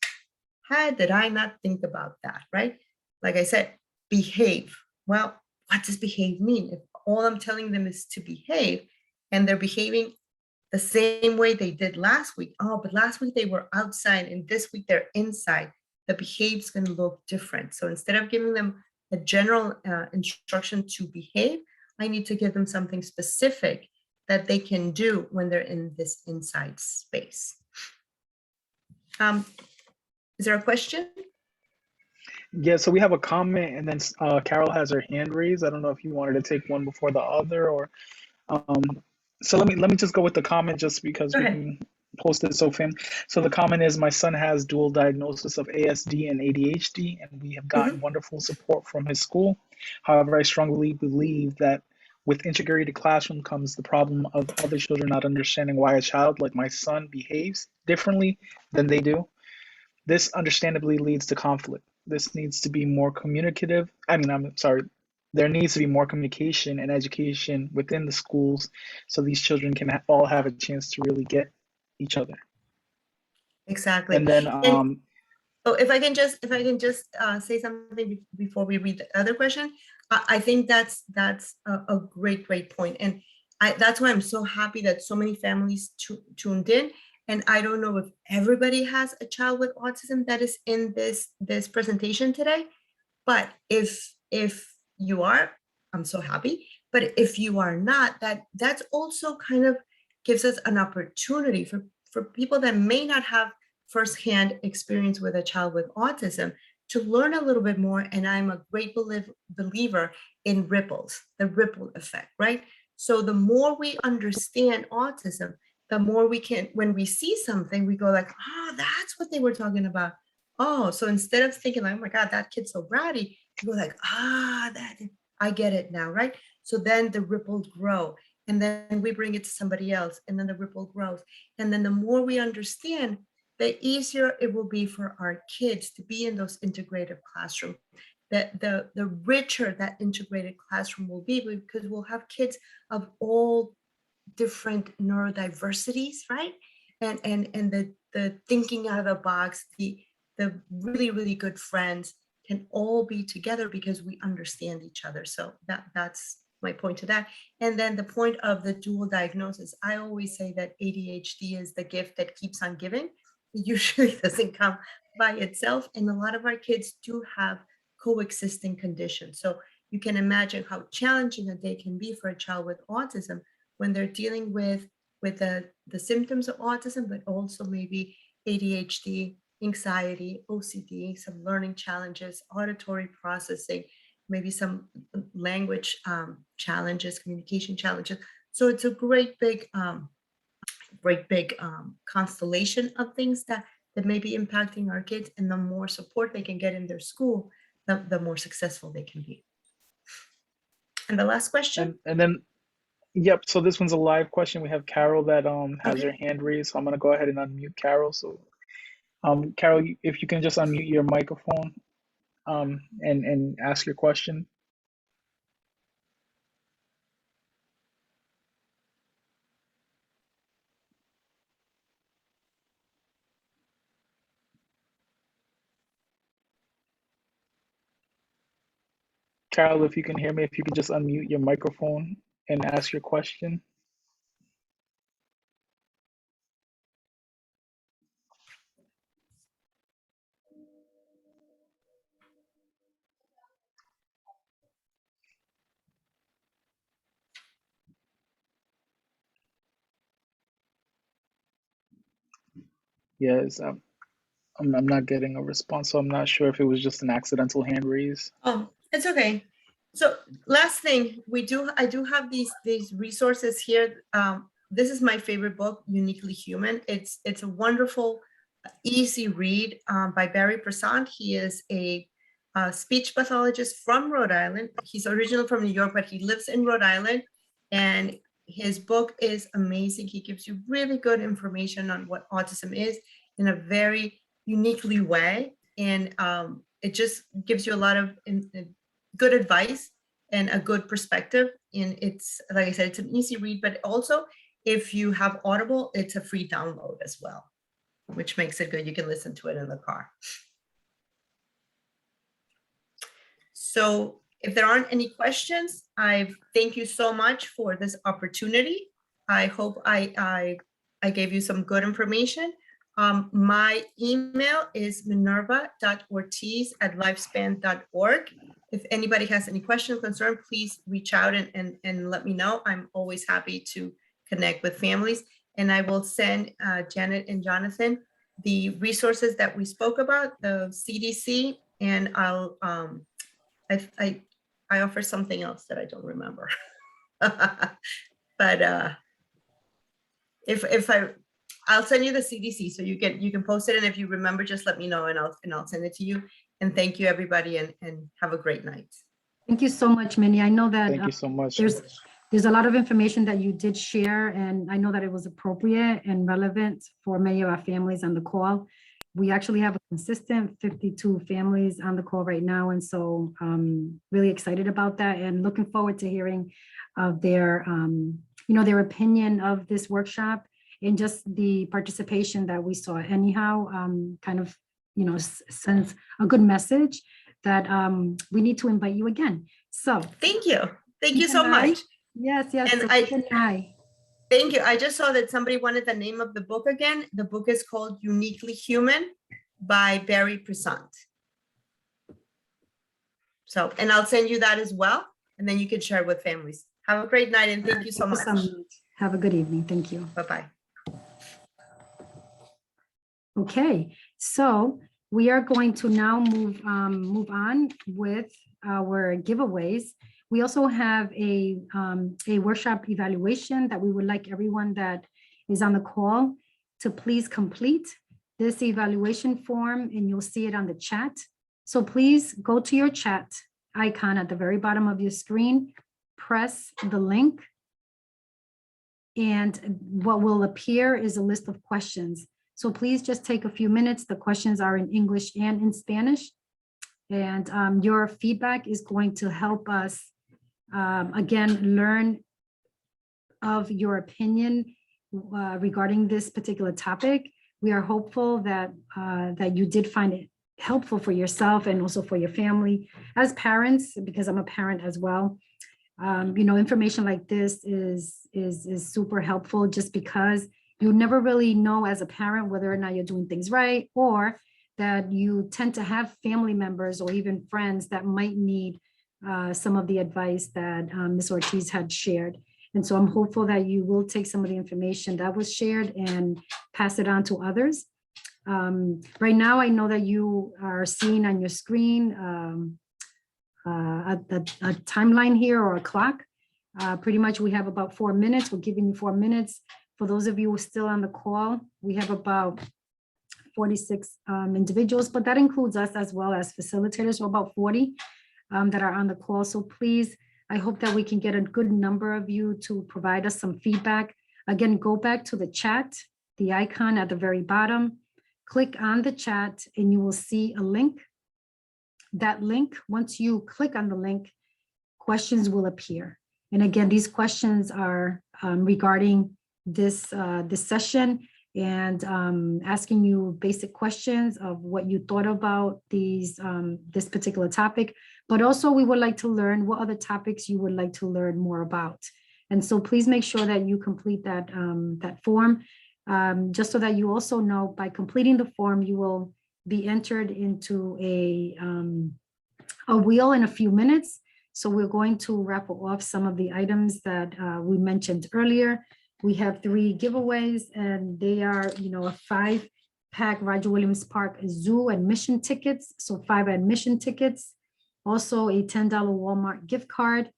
how did I not think about that, right? Like I said, behave. Well, what does behave mean? If all I'm telling them is to behave, and they're behaving the same way they did last week. Oh, but last week they were outside, and this week they're inside. The behavior's going to look different. So instead of giving them a general instruction to behave, I need to give them something specific that they can do when they're in this inside space. Is there a question?
Yeah, so we have a comment, and then Carol has her hand raised. I don't know if you wanted to take one before the other, or so let me just go with the comment, just because we can post it so So the comment is, my son has dual diagnosis of ASD and ADHD, and we have gotten wonderful support from his school. However, I strongly believe that with integrated classroom comes the problem of other children not understanding why a child like my son behaves differently than they do. This understandably leads to conflict. This needs to be more communicative. There needs to be more communication and education within the schools, so these children can all have a chance to really get each other.
Exactly.
And then,
if I can just say something before we read the other question, I think that's a great point, and that's why I'm so happy that so many families tuned in. And I don't know if everybody has a child with autism that is in this presentation today, but if you are, I'm so happy. But if you are not, that's also kind of gives us an opportunity for people that may not have firsthand experience with a child with autism to learn a little bit more. And I'm a great believer in ripples, the ripple effect, right? So the more we understand autism, the more we can, when we see something, we go like, oh, that's what they were talking about. Oh, so instead of thinking like, oh my God, that kid's so bratty, you go like, I get it now, right? So then the ripples grow, and then we bring it to somebody else, and then the ripple grows. And then the more we understand, the easier it will be for our kids to be in those integrated classrooms. The richer that integrated classroom will be, because we'll have kids of all different neurodiversities, right? And the thinking out of the box, the really, really good friends can all be together because we understand each other. So that's might point to that. And then the point of the dual diagnosis, I always say that ADHD is the gift that keeps on giving. It usually doesn't come by itself. And a lot of our kids do have coexisting conditions. So you can imagine how challenging a day can be for a child with autism when they're dealing with the symptoms of autism, but also maybe ADHD, anxiety, OCD, some learning challenges, auditory processing, maybe some language challenges, communication challenges. So it's a great big constellation of things that may be impacting our kids, and the more support they can get in their school, the more successful they can be. And the last question.
And then, yep. So this one's a live question. We have Carol that has
Okay.
her hand raised. So I'm gonna go ahead and unmute Carol. So Carol, if you can just unmute your microphone and ask your question. Carol, if you can hear me, if you could just unmute your microphone and ask your question. Yes, I'm not getting a response, so I'm not sure if it was just an accidental hand raise.
Oh, it's okay. So last thing, I do have these resources here. This is my favorite book, Uniquely Human. It's a wonderful, easy read by Barry Prasad. He is a speech pathologist from Rhode Island. He's originally from New York, but he lives in Rhode Island. And his book is amazing. He gives you really good information on what autism is in a very uniquely way. And it just gives you a lot of good advice and a good perspective. And it's, like I said, it's an easy read, but also if you have Audible, it's a free download as well, which makes it good. You can listen to it in the car. So if there aren't any questions, I thank you so much for this opportunity. I hope I gave you some good information. My email is minerva.ortiz@lifespan.org. If anybody has any questions, concern, please reach out and let me know. I'm always happy to connect with families. And I will send Janet and Jonathan the resources that we spoke about, the CDC, and I'll I offer something else that I don't remember. But I'll send you the CDC so you can post it, and if you remember, just let me know and I'll send it to you. And thank you everybody, and have a great night.
Thank you so much, Minnie. I know that
Thank you so much.
there's a lot of information that you did share, and I know that it was appropriate and relevant for many of our families on the call. We actually have a consistent 52 families on the call right now, and so really excited about that and looking forward to hearing of their their opinion of this workshop and just the participation that we saw. Anyhow, kind of sends a good message that we need to invite you again. So
thank you so much.
Yes.
And
so
thank you. I just saw that somebody wanted the name of the book again. The book is called Uniquely Human by Barry Prasad. So, and I'll send you that as well, and then you can share it with families. Have a great night, and thank you so much.
Have a good evening. Thank you.
Bye-bye.
Okay, so we are going to now move on with our giveaways. We also have a workshop evaluation that we would like everyone that is on the call to please complete this evaluation form, and you'll see it on the chat. So please go to your chat icon at the very bottom of your screen, press the link, and what will appear is a list of questions. So please just take a few minutes. The questions are in English and in Spanish, and your feedback is going to help us again learn of your opinion regarding this particular topic. We are hopeful that that you did find it helpful for yourself and also for your family. As parents, because I'm a parent as well, Information like this is super helpful, just because you never really know as a parent whether or not you're doing things right, or that you tend to have family members or even friends that might need some of the advice that Ms. Ortiz had shared. And so I'm hopeful that you will take some of the information that was shared and pass it on to others. Right now, I know that you are seeing on your screen a timeline here, or a clock. Pretty much we have about 4 minutes. We're giving you 4 minutes. For those of you who are still on the call, we have about 46 individuals, but that includes us as well as facilitators, so about 40 that are on the call. So please, I hope that we can get a good number of you to provide us some feedback. Again, go back to the chat, the icon at the very bottom, click on the chat, and you will see a link. That link, once you click on the link, questions will appear. And again, these questions are regarding this session, and asking you basic questions of what you thought about this particular topic. But also, we would like to learn what other topics you would like to learn more about. And so please make sure that you complete that form, just so that you also know, by completing the form, you will be entered into a wheel in a few minutes. So we're going to raffle off some of the items that we mentioned earlier. We have 3 giveaways, and they are, a 5-pack Roger Williams Park Zoo admission tickets. So 5 admission tickets, also a $10 Walmart gift card,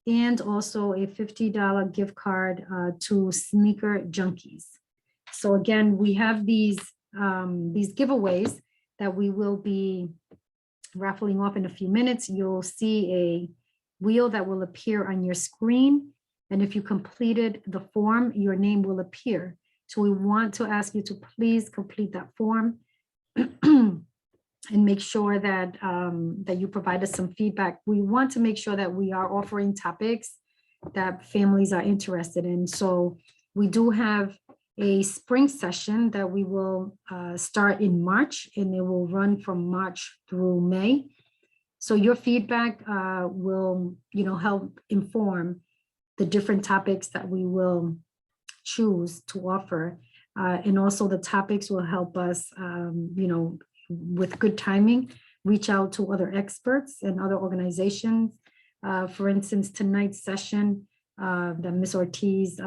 and also a $50 gift card to Sneaker Junkies. So again, we have these giveaways that we will be raffling off in a few minutes. You'll see a wheel that will appear on your screen. And if you completed the form, your name will appear. So we want to ask you to please complete that form and make sure that, that you provide us some feedback. We want to make sure that we are offering topics that families are interested in. So we do have a spring session that we will start in March, and it will run from March through May. So your feedback will, help inform the different topics that we will choose to offer. And also the topics will help us, with good timing, reach out to other experts and other organizations. For instance, tonight's session that Ms. Ortiz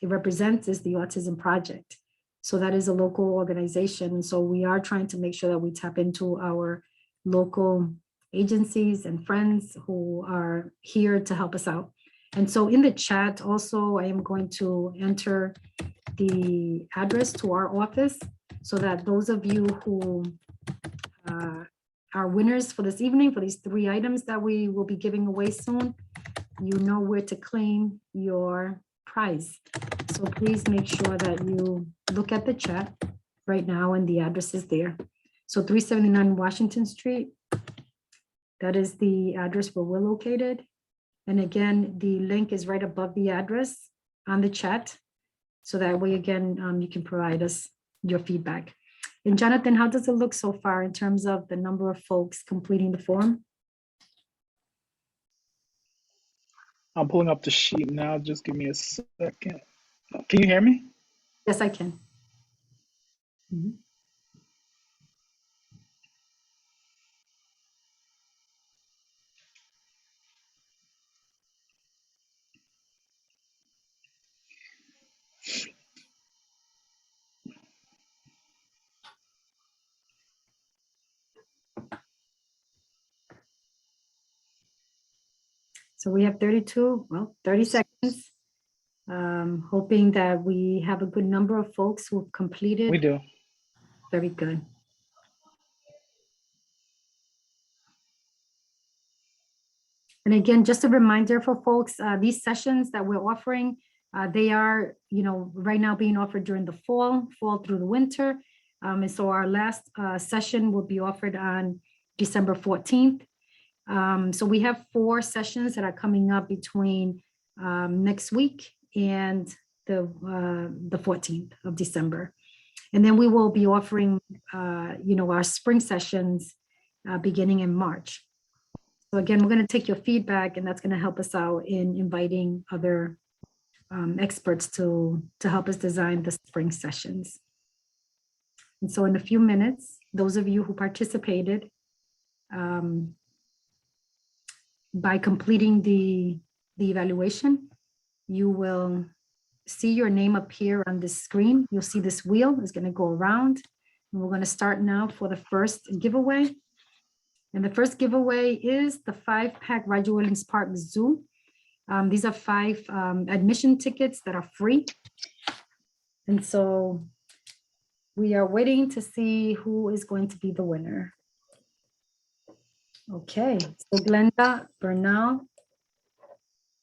represents is the Autism Project. So that is a local organization. So we are trying to make sure that we tap into our local agencies and friends who are here to help us out. And so in the chat also, I am going to enter the address to our office, so that those of you who are winners for this evening, for these 3 items that we will be giving away soon, you know where to claim your prize. So please make sure that you look at the chat right now, and the address is there. So 379 Washington Street, that is the address where we're located. And again, the link is right above the address on the chat. So that way, again, you can provide us your feedback. And Jonathan, how does it look so far in terms of the number of folks completing the form?
I'm pulling up the sheet now. Just give me a second. Can you hear me?
Yes, I can. Mhm. So we have 30 seconds. Hoping that we have a good number of folks who've completed.
We do.
Very good. And again, just a reminder for folks, these sessions that we're offering, they are, right now being offered during the fall through the winter. And so our last session will be offered on December 14th. So we have 4 sessions that are coming up between next week and the 14th of December. And then we will be offering, our spring sessions beginning in March. So again, we're going to take your feedback, and that's going to help us out in inviting other experts to help us design the spring sessions. And so in a few minutes, those of you who participated by completing the evaluation, you will see your name appear on the screen. You'll see this wheel is going to go around. And we're going to start now for the first giveaway. And the first giveaway is the 5-pack Roger Williams Park Zoo. These are 5 admission tickets that are free. And so we are waiting to see who is going to be the winner. Okay, so Glenda Bernal,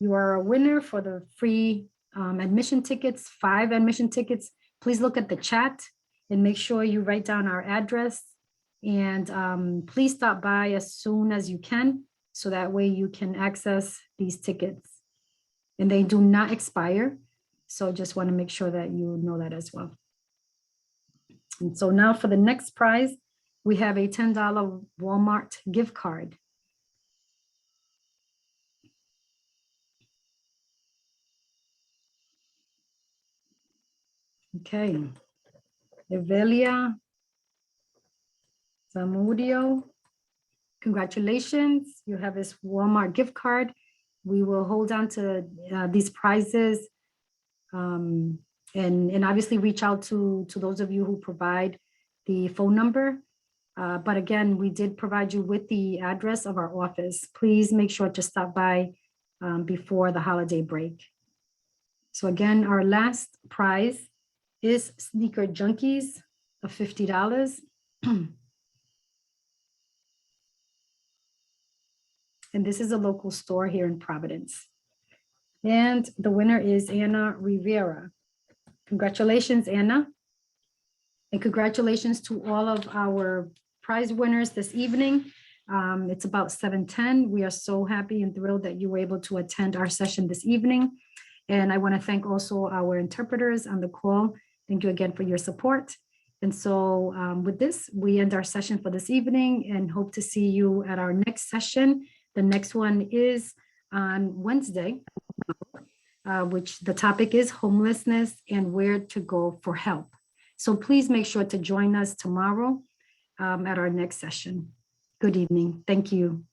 you are a winner for the free admission tickets, 5 admission tickets. Please look at the chat and make sure you write down our address. And please stop by as soon as you can, so that way you can access these tickets. And they do not expire. So just want to make sure that you know that as well. And so now for the next prize, we have a $10 Walmart gift card. Okay, Evelia Zamudio, congratulations. You have this Walmart gift card. We will hold on to these prizes and obviously reach out to those of you who provide the phone number. But again, we did provide you with the address of our office. Please make sure to stop by before the holiday break. So again, our last prize is Sneaker Junkies of $50. And this is a local store here in Providence. And the winner is Anna Rivera. Congratulations, Anna. And congratulations to all of our prize winners this evening. It's about 7:10. We are so happy and thrilled that you were able to attend our session this evening. And I want to thank also our interpreters on the call. Thank you again for your support. And so with this, we end our session for this evening and hope to see you at our next session. The next one is on Wednesday, which the topic is homelessness and where to go for help. So please make sure to join us tomorrow at our next session. Good evening. Thank you.